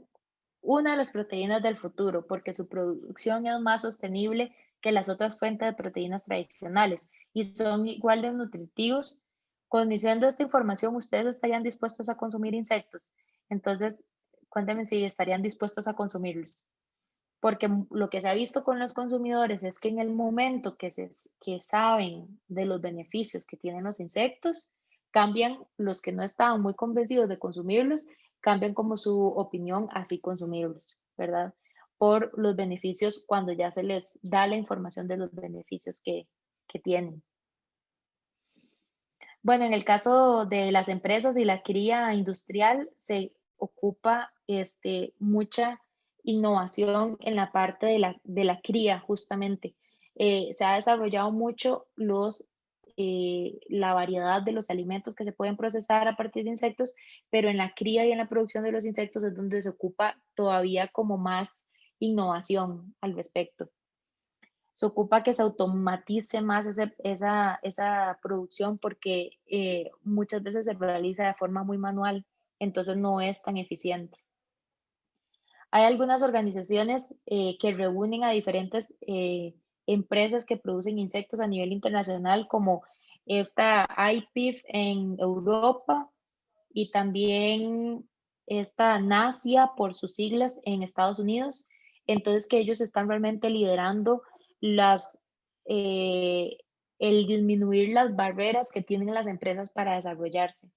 una de las proteínas del futuro porque su producción es más sostenible que las otras fuentes de proteínas tradicionales y son igual de nutritivos. Conociendo esta información, ¿ustedes estarían dispuestos a consumir insectos? Entonces, cuéntenme si estarían dispuestos a consumirlos. porque lo que se ha visto con los consumidores es que en el momento que saben de los beneficios que tienen los insectos, cambian los que no estaban muy convencidos de consumirlos, cambian como su opinión así consumirlos, ¿verdad? Por los beneficios cuando ya se les da la información de los beneficios que tienen. Bueno, en el caso de las empresas y la cría industrial, se ocupa mucha innovación en la parte de la cría, justamente. Se ha desarrollado mucho la variedad de los alimentos que se pueden procesar a partir de insectos, pero en la cría y en la producción de los insectos es donde se ocupa todavía como más innovación al respecto. Se ocupa que se automatice más esa producción porque muchas veces se realiza de forma muy manual, entonces no es tan eficiente. Hay algunas organizaciones que reúnen a diferentes empresas que producen insectos a nivel internacional, como esta IPIF en Europa y también esta NACIA por sus siglas en Estados Unidos. Entonces, que ellos están realmente liderando las, eh, el disminuir las barreras que tienen las empresas para desarrollarse.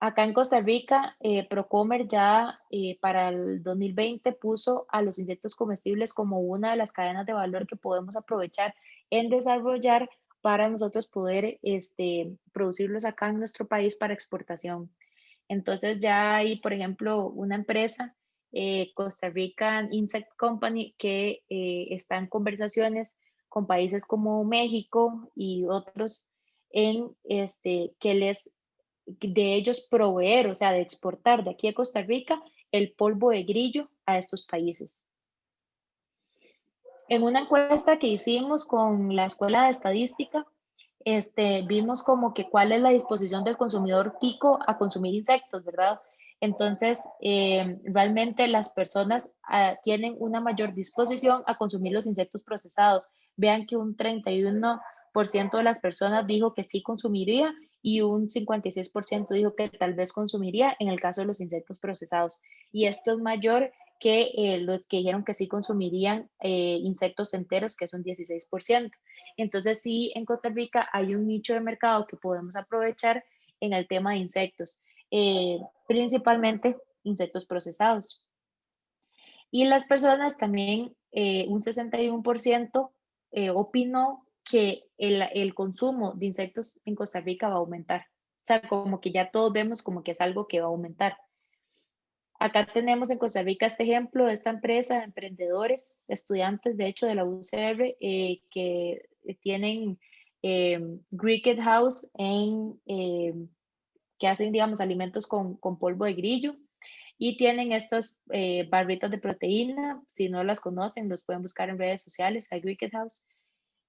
Acá en Costa Rica, Procomer ya para el 2020 puso a los insectos comestibles como una de las cadenas de valor que podemos aprovechar en desarrollar para nosotros poder producirlos acá en nuestro país para exportación. Entonces ya hay, por ejemplo, una empresa, Costa Rican Insect Company, que está en conversaciones con países como México y otros en que les de ellos proveer, o sea, de exportar de aquí a Costa Rica el polvo de grillo a estos países. En una encuesta que hicimos con la Escuela de Estadística, vimos como que cuál es la disposición del consumidor tico a consumir insectos, ¿verdad? Entonces, realmente las personas tienen una mayor disposición a consumir los insectos procesados. Vean que un 31% de las personas dijo que sí consumiría y un 56% dijo que tal vez consumiría en el caso de los insectos procesados. Y esto es mayor que los que dijeron que sí consumirían insectos enteros, que es un 16%. Entonces, sí, en Costa Rica hay un nicho de mercado que podemos aprovechar en el tema de insectos, principalmente insectos procesados. Y las personas también, un 61% opinó que el consumo de insectos en Costa Rica va a aumentar. O sea, como que ya todos vemos como que es algo que va a aumentar. Acá tenemos en Costa Rica este ejemplo de esta empresa de emprendedores, estudiantes de hecho de la UCR, que tienen Cricket House que hacen, digamos, alimentos con polvo de grillo y tienen estas barritas de proteína. Si no las conocen, los pueden buscar en redes sociales, hay Cricket House.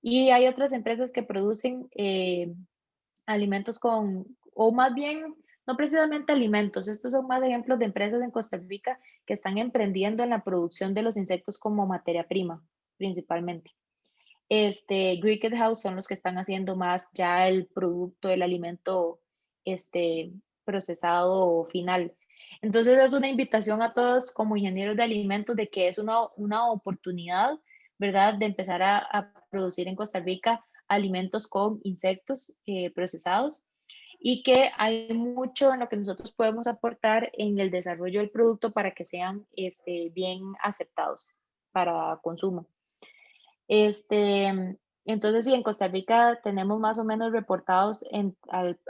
Y hay otras empresas que producen alimentos o más bien, no precisamente alimentos, estos son más ejemplos de empresas en Costa Rica que están emprendiendo en la producción de los insectos como materia prima, principalmente. Cricket House son los que están haciendo más ya el producto, el alimento este, procesado final. Entonces es una invitación a todos como ingenieros de alimentos de que es una oportunidad, ¿verdad?, de empezar a producir en Costa Rica alimentos con insectos procesados y que hay mucho en lo que nosotros podemos aportar en el desarrollo del producto para que sean bien aceptados para consumo. Entonces, sí, en Costa Rica tenemos más o menos reportados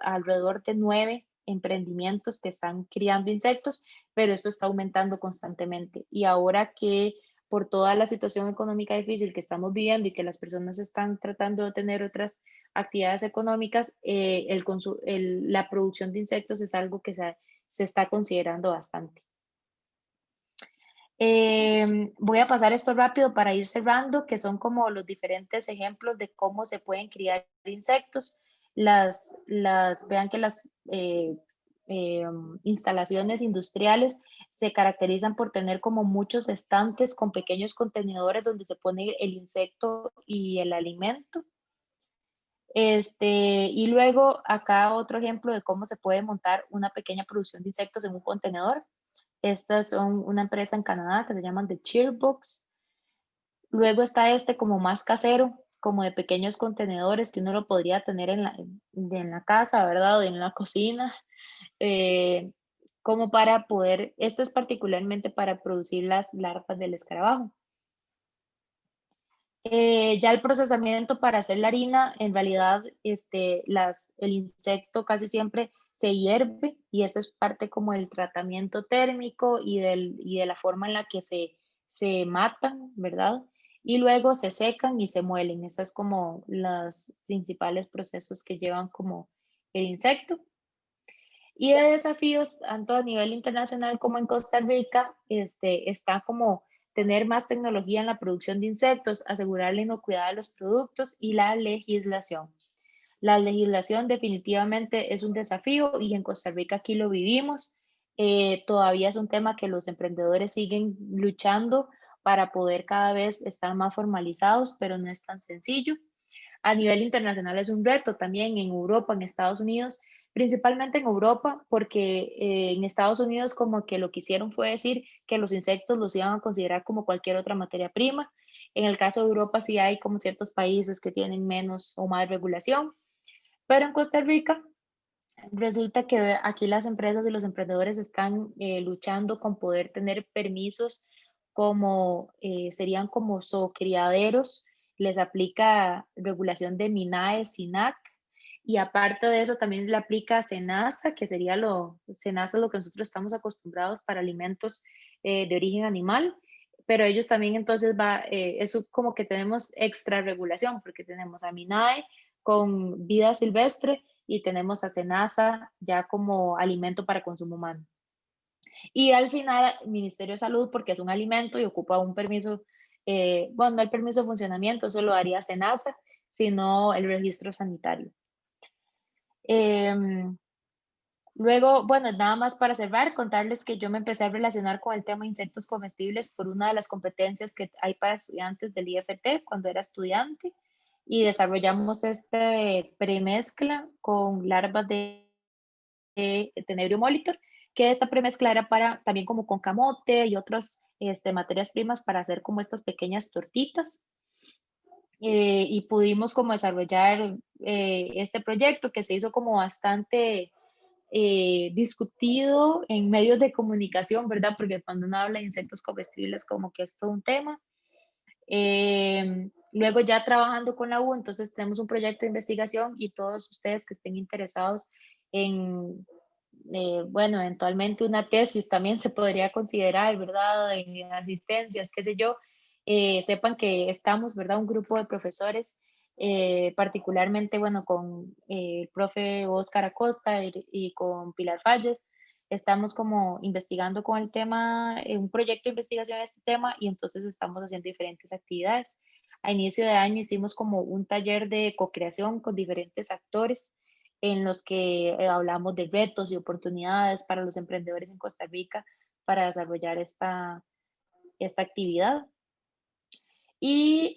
alrededor de 9 emprendimientos que están criando insectos, pero esto está aumentando constantemente. Y ahora que por toda la situación económica difícil que estamos viviendo y que las personas están tratando de tener otras actividades económicas, la producción de insectos es algo que se está considerando bastante. Voy a pasar esto rápido para ir cerrando, que son como los diferentes ejemplos de cómo se pueden criar insectos. Vean que las instalaciones industriales se caracterizan por tener como muchos estantes con pequeños contenedores donde se pone el insecto y el alimento. Y luego acá otro ejemplo de cómo se puede montar una pequeña producción de insectos en un contenedor. Estas son una empresa en Canadá que se llaman The Cheerbox. Luego está este como más casero, como de pequeños contenedores que uno lo podría tener en la casa, ¿verdad? O en la cocina, eh, como para poder, este es particularmente para producir las larvas del escarabajo. Ya el procesamiento para hacer la harina, en realidad, el insecto casi siempre se hierve y eso es parte como del tratamiento térmico y de la forma en la que se matan, ¿verdad? Y luego se secan y se muelen. Esos es como los principales procesos que llevan como el insecto. Y de desafíos, tanto a nivel internacional como en Costa Rica, está como tener más tecnología en la producción de insectos, asegurar la inocuidad de los productos y la legislación. La legislación definitivamente es un desafío y en Costa Rica aquí lo vivimos. Todavía es un tema que los emprendedores siguen luchando para poder cada vez estar más formalizados, pero no es tan sencillo. A nivel internacional es un reto también en Europa, en Estados Unidos, principalmente en Europa, porque en Estados Unidos como que lo que hicieron fue decir que los insectos los iban a considerar como cualquier otra materia prima. En el caso de Europa sí hay como ciertos países que tienen menos o más regulación, pero en Costa Rica resulta que aquí las empresas y los emprendedores están luchando con poder tener permisos como serían como zoocriaderos, les aplica regulación de MINAE, SINAC, y aparte de eso también le aplica SENASA, que sería SENASA es lo que nosotros estamos acostumbrados para alimentos de origen animal, pero ellos también entonces eso como que tenemos extra regulación, porque tenemos a MINAE con vida silvestre y tenemos a SENASA ya como alimento para consumo humano. Y al final, el Ministerio de Salud, porque es un alimento y ocupa un permiso, bueno, no el permiso de funcionamiento, eso lo haría SENASA, sino el registro sanitario. Em, Luego, bueno, nada más para cerrar, contarles que yo me empecé a relacionar con el tema de insectos comestibles por una de las competencias que hay para estudiantes del IFT cuando era estudiante y desarrollamos este premezcla con larvas de Tenebrio molitor, que esta premezcla era para también como con camote y otras materias primas para hacer como estas pequeñas tortitas. Y pudimos como desarrollar este proyecto que se hizo como bastante discutido en medios de comunicación, ¿verdad? Porque cuando uno habla de insectos comestibles como que es todo un tema. Luego ya trabajando con la U, entonces tenemos un proyecto de investigación y todos ustedes que estén interesados en, bueno, eventualmente una tesis también se podría considerar, ¿verdad? En asistencias, qué sé yo, sepan que estamos, ¿verdad? Un grupo de profesores, particularmente, bueno, con el profe Oscar Acosta y con Pilar Falles, estamos como investigando con el tema, un proyecto de investigación en este tema y entonces estamos haciendo diferentes actividades. A inicio de año hicimos como un taller de co-creación con diferentes actores en los que hablamos de retos y oportunidades para los emprendedores en Costa Rica para desarrollar esta actividad. Y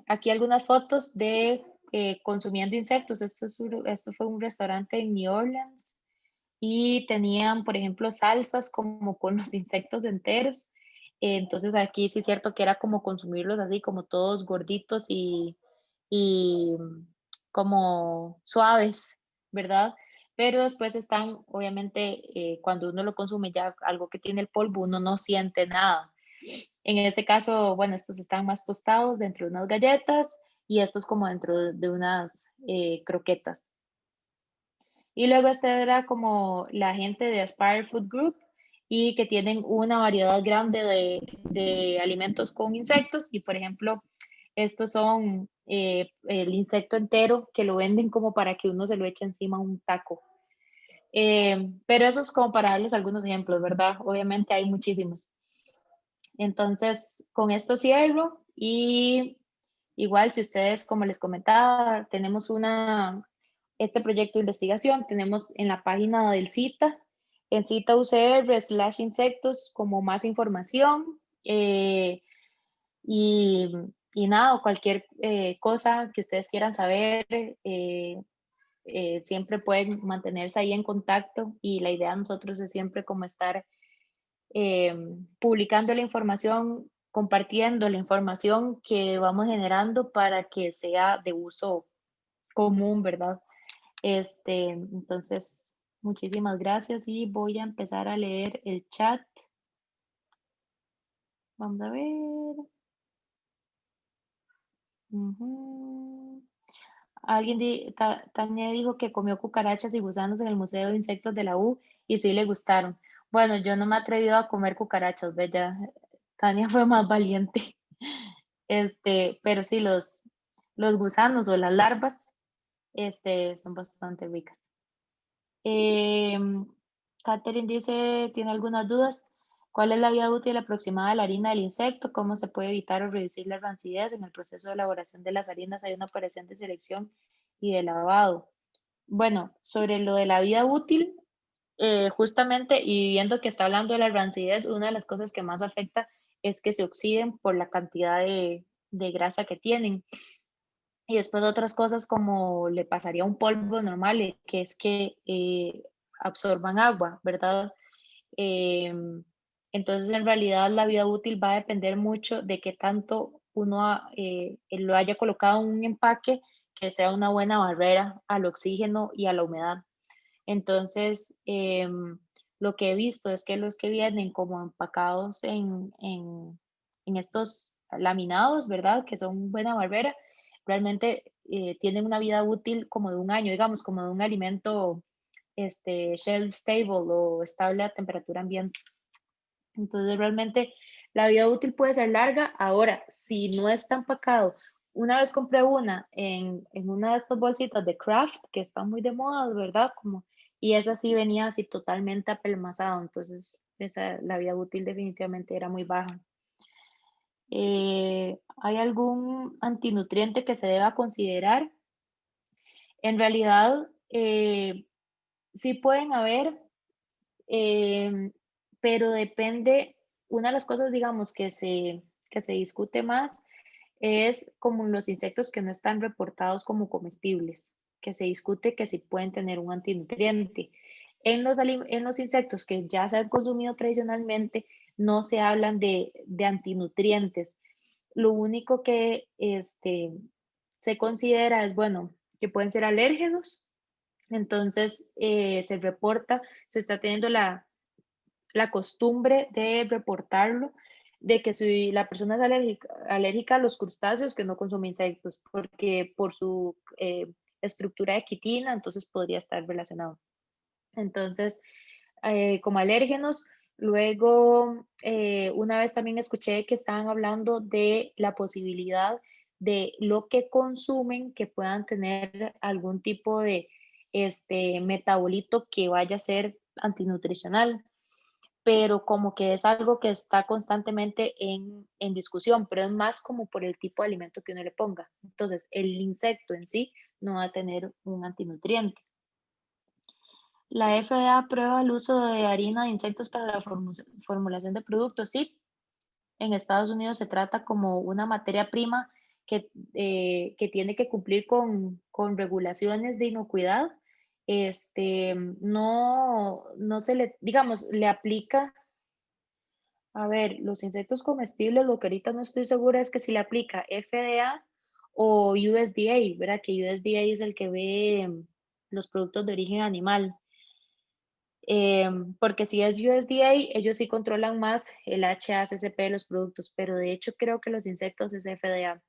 aquí algunas fotos de consumiendo insectos. Esto fue un restaurante en New Orleans y tenían, por ejemplo, salsas como con los insectos enteros. Entonces aquí sí es cierto que era como consumirlos así, como todos gorditos y como suaves, ¿verdad? Pero después están, obviamente, cuando uno lo consume ya algo que tiene el polvo, uno no siente nada. En este caso, bueno, estos están más tostados dentro de unas galletas y estos como dentro de unas croquetas. Y luego esta era como la gente de Aspire Food Group y que tienen una variedad grande de alimentos con insectos y por ejemplo, estos son el insecto entero que lo venden como para que uno se lo eche encima a un taco. Pero eso es como para darles algunos ejemplos, ¿verdad? Obviamente hay muchísimos. Entonces, con esto cierro y igual si ustedes, como les comentaba, tenemos este proyecto de investigación, tenemos en la página del CITA, en CITA UCR/insectos como más información y, y nada, cualquier cosa que ustedes quieran saber, siempre pueden mantenerse ahí en contacto y la idea de nosotros es siempre como estar publicando la información, compartiendo la información que vamos generando para que sea de uso común, ¿verdad? Entonces, muchísimas gracias y voy a empezar a leer el chat. Vamos a ver. Ujú. Tania dijo que comió cucarachas y gusanos en el Museo de Insectos de la U y sí le gustaron. Bueno, yo no me he atrevido a comer cucarachas, ¿verdad? Tania fue más valiente. Pero sí, los gusanos o las larvas, son bastante ricas. Catherine dice, ¿tiene algunas dudas? ¿Cuál es la vida útil aproximada de la harina del insecto? ¿Cómo se puede evitar o reducir la rancidez? En el proceso de elaboración de las harinas hay una operación de selección y de lavado. Bueno, sobre lo de la vida útil, justamente, y viendo que está hablando de la rancidez, una de las cosas que más afecta es que se oxiden por la cantidad de grasa que tienen. Y después otras cosas como le pasaría a un polvo normal, que es que absorban agua, ¿verdad? Em, entonces, en realidad, la vida útil va a depender mucho de qué tanto uno lo haya colocado en un empaque que sea una buena barrera al oxígeno y a la humedad. Entonces, lo que he visto es que los que vienen como empacados en estos laminados, ¿verdad? Que son buena barrera, realmente tienen una vida útil como de un año, digamos, como de un alimento shelf stable o estable a temperatura ambiente. Entonces, realmente la vida útil puede ser larga. Ahora, si no está empacado, una vez compré una en una de estas bolsitas de craft que están muy de moda, ¿verdad? Y esa sí venía así totalmente apelmazada, entonces la vida útil definitivamente era muy baja. ¿Hay algún antinutriente que se deba considerar? En realidad, sí pueden haber, Em, pero depende, una de las cosas, digamos, que se discute más es como los insectos que no están reportados como comestibles, que se discute que sí pueden tener un antinutriente. En los insectos que ya se han consumido tradicionalmente, no se hablan de antinutrientes. Lo único que se considera es, bueno, que pueden ser alérgenos. Entonces, se reporta, se está teniendo la costumbre de reportarlo, de que si la persona es alérgica a los crustáceos, que no consume insectos, porque por su estructura de quitina, entonces podría estar relacionado. Entonces, como alérgenos, luego, una vez también escuché que estaban hablando de la posibilidad de lo que consumen, que puedan tener algún tipo de metabolito que vaya a ser antinutricional, pero como que es algo que está constantemente en discusión, pero es más como por el tipo de alimento que uno le ponga. Entonces, el insecto en sí no va a tener un antinutriente. La FDA aprueba el uso de harina de insectos para la formulación de productos. Sí, en Estados Unidos se trata como una materia prima que tiene que cumplir con regulaciones de inocuidad. No se le, digamos, le aplica. A ver, los insectos comestibles, lo que ahorita no estoy segura es que si le aplica FDA o USDA, ¿verdad? Que USDA es el que ve los productos de origen animal. Porque si es USDA, ellos sí controlan más el HACCP de los productos, pero de hecho creo que los insectos es FDA.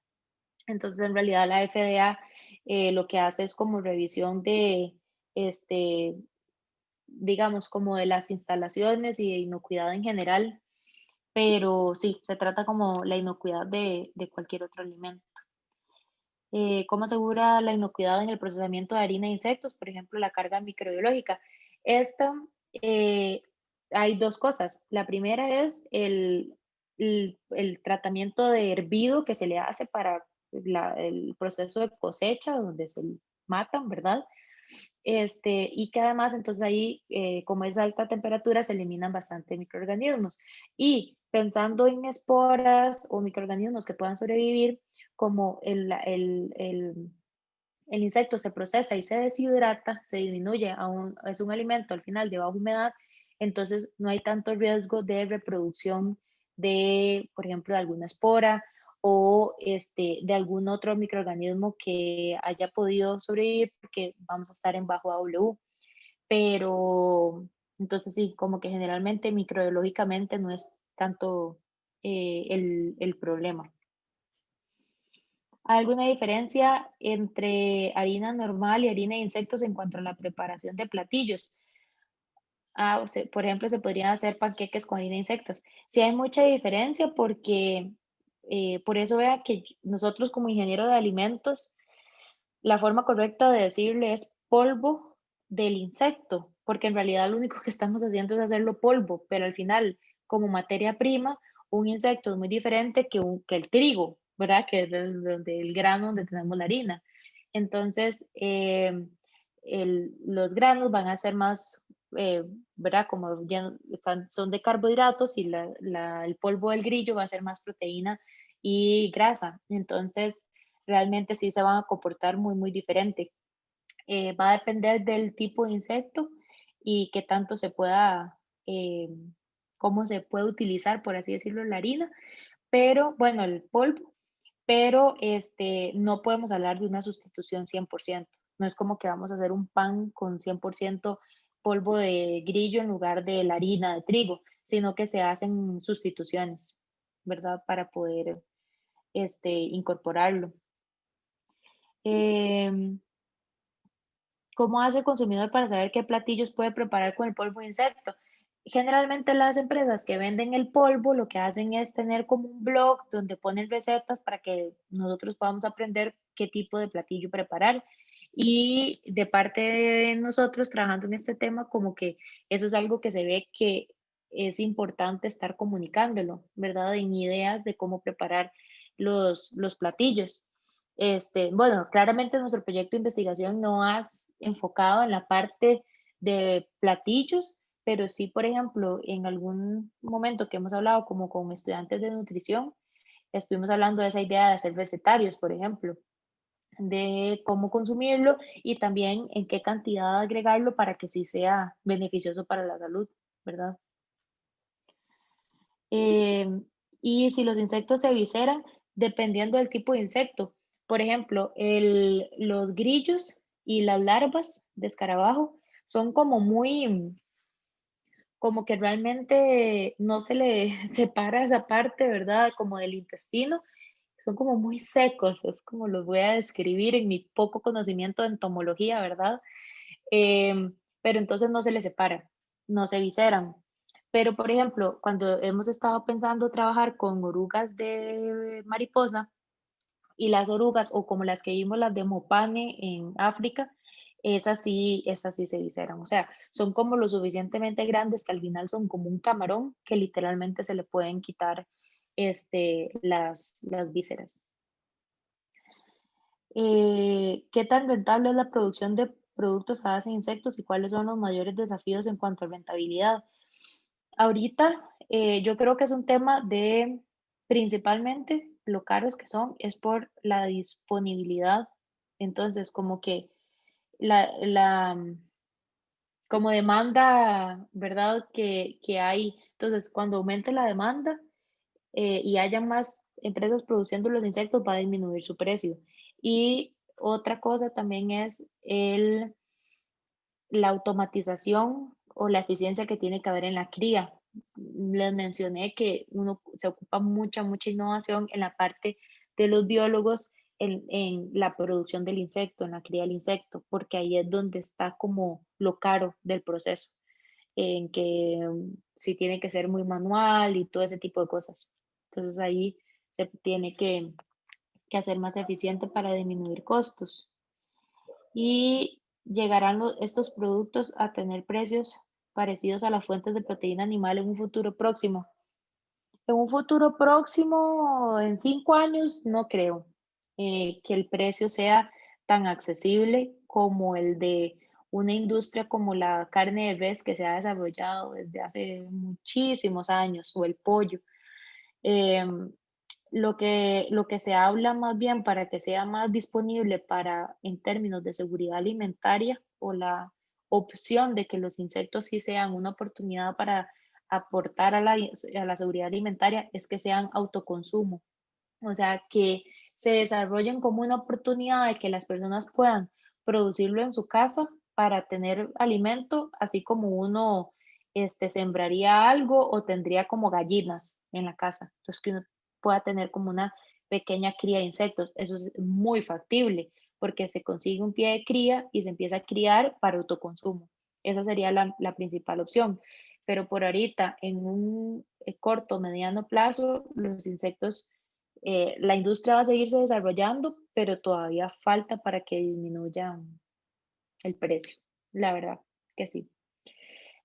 Entonces, en realidad la FDA lo que hace es como revisión de, este, digamos, como de las instalaciones y de inocuidad en general, pero sí, se trata como la inocuidad de cualquier otro alimento. ¿Cómo asegura la inocuidad en el procesamiento de harina de insectos? Por ejemplo, la carga microbiológica. Esta, eh, hay dos cosas. La primera es el tratamiento de hervido que se le hace para el proceso de cosecha, donde se matan, ¿verdad? Y que además, entonces ahí, como es alta temperatura, se eliminan bastante microorganismos. Y pensando en esporas o microorganismos que puedan sobrevivir, como el insecto se procesa y se deshidrata, se disminuye, es un alimento al final de baja humedad, entonces no hay tanto riesgo de reproducción de, por ejemplo, de alguna espora o de algún otro microorganismo que haya podido sobrevivir porque vamos a estar en bajo AW. Pero entonces sí, como que generalmente microbiológicamente no es tanto el problema. ¿Hay alguna diferencia entre harina normal y harina de insectos en cuanto a la preparación de platillos? Por ejemplo, se podrían hacer panqueques con harina de insectos. Sí hay mucha diferencia porque por eso vea que nosotros como ingeniero de alimentos, la forma correcta de decirle es polvo del insecto, porque en realidad lo único que estamos haciendo es hacerlo polvo, pero al final, como materia prima, un insecto es muy diferente que el trigo, ¿verdad? Que es del grano donde tenemos la harina. Entonces, los granos van a ser más, ¿verdad? Como ya son de carbohidratos y el polvo del grillo va a ser más proteína y grasa. Entonces, realmente sí se van a comportar muy, muy diferente. Va a depender del tipo de insecto y qué tanto se pueda, cómo se puede utilizar, por así decirlo, la harina, pero bueno, el polvo, pero no podemos hablar de una sustitución 100%. No es como que vamos a hacer un pan con 100% polvo de grillo en lugar de la harina de trigo, sino que se hacen sustituciones, ¿verdad? Para poder incorporarlo. Em, ¿Cómo hace el consumidor para saber qué platillos puede preparar con el polvo de insecto? Generalmente las empresas que venden el polvo lo que hacen es tener como un blog donde ponen recetas para que nosotros podamos aprender qué tipo de platillo preparar. Y de parte de nosotros trabajando en este tema, como que eso es algo que se ve que es importante estar comunicándolo, ¿verdad? En ideas de cómo preparar los platillos. Bueno, claramente nuestro proyecto de investigación no ha enfocado en la parte de platillos, pero sí, por ejemplo, en algún momento que hemos hablado como con estudiantes de nutrición, estuvimos hablando de esa idea de hacer recetarios, por ejemplo, de cómo consumirlo y también en qué cantidad agregarlo para que sí sea beneficioso para la salud, ¿verdad? Em, y si los insectos se evisceran, dependiendo del tipo de insecto. Por ejemplo, los grillos y las larvas de escarabajo son como muy, como que realmente no se le separa esa parte, ¿verdad? Como del intestino. Son como muy secos, es como los voy a describir en mi poco conocimiento de entomología, ¿verdad? Pero entonces no se les separa, no se visceran. Pero, por ejemplo, cuando hemos estado pensando trabajar con orugas de mariposa y las orugas, o como las que vimos, las de Mopane en África, esas sí se visceran. O sea, son como lo suficientemente grandes que al final son como un camarón que literalmente se le pueden quitar las vísceras. ¿Qué tan rentable es la producción de productos a base de insectos y cuáles son los mayores desafíos en cuanto a rentabilidad? Ahorita, yo creo que es un tema de principalmente lo caros que son, es por la disponibilidad. Entonces, como que como demanda, ¿verdad? Que hay. Entonces, cuando aumente la demanda, y haya más empresas produciendo los insectos, va a disminuir su precio. Y otra cosa también es la automatización o la eficiencia que tiene que haber en la cría. Les mencioné que uno se ocupa mucha innovación en la parte de los biólogos en la producción del insecto, en la cría del insecto, porque ahí es donde está como lo caro del proceso, en que sí tiene que ser muy manual y todo ese tipo de cosas. Entonces ahí se tiene que hacer más eficiente para disminuir costos. Y llegarán estos productos a tener precios parecidos a las fuentes de proteína animal en un futuro próximo. En un futuro próximo, en 5 años, no creo que el precio sea tan accesible como el de una industria como la carne de res que se ha desarrollado desde hace muchísimos años, o el pollo. Em, lo que se habla más bien para que sea más disponible para, en términos de seguridad alimentaria opción de que los insectos sí sean una oportunidad para aportar a la seguridad alimentaria es que sean autoconsumo. O sea, que se desarrollen como una oportunidad de que las personas puedan producirlo en su casa para tener alimento, así como uno sembraría algo o tendría como gallinas en la casa. Entonces, que uno pueda tener como una pequeña cría de insectos. Eso es muy factible porque se consigue un pie de cría y se empieza a criar para autoconsumo. Esa sería la principal opción. Pero por ahorita, en un corto, mediano plazo, los insectos, la industria va a seguirse desarrollando, pero todavía falta para que disminuya el precio, la verdad que sí.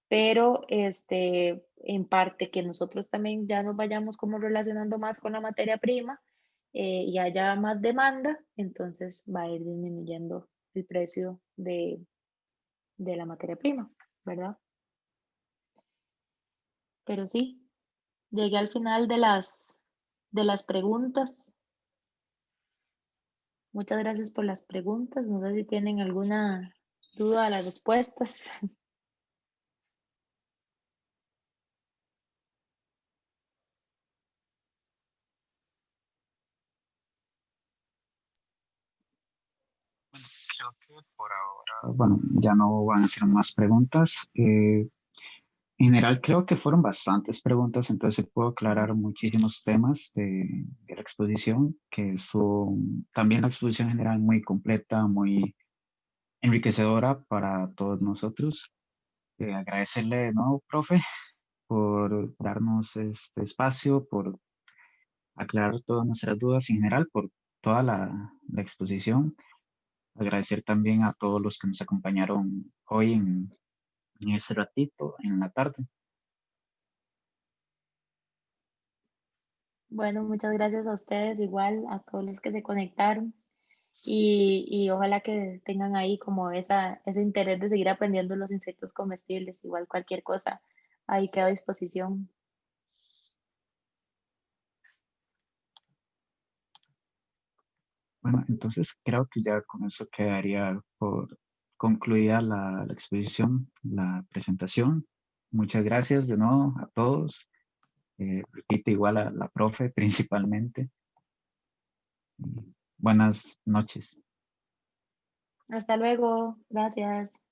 Pero en parte que nosotros también ya nos vayamos como relacionando más con la materia prima y haya más demanda, entonces va a ir disminuyendo el precio de la materia prima, ¿verdad? Pero sí, llegué al final de las preguntas. Muchas gracias por las preguntas. No sé si tienen alguna duda a las respuestas. Creo que por ahora, bueno, ya no van a ser más preguntas. En general creo que fueron bastantes preguntas, entonces puedo aclarar muchísimos temas de la exposición, que son también la exposición en general muy completa, muy enriquecedora para todos nosotros. Agradecerle de nuevo, profe, por darnos este espacio, por aclarar todas nuestras dudas en general, por toda la exposición. Agradecer también a todos los que nos acompañaron hoy en este ratito, en la tarde. Bueno, muchas gracias a ustedes, igual a todos los que se conectaron y ojalá que tengan ahí como ese interés de seguir aprendiendo los insectos comestibles, igual cualquier cosa, ahí quedo a disposición. Bueno, entonces creo que ya con eso quedaría por concluida la exposición, la presentación. Muchas gracias de nuevo a todos. Repite igual a la profe principalmente. Y buenas noches. Hasta luego, gracias.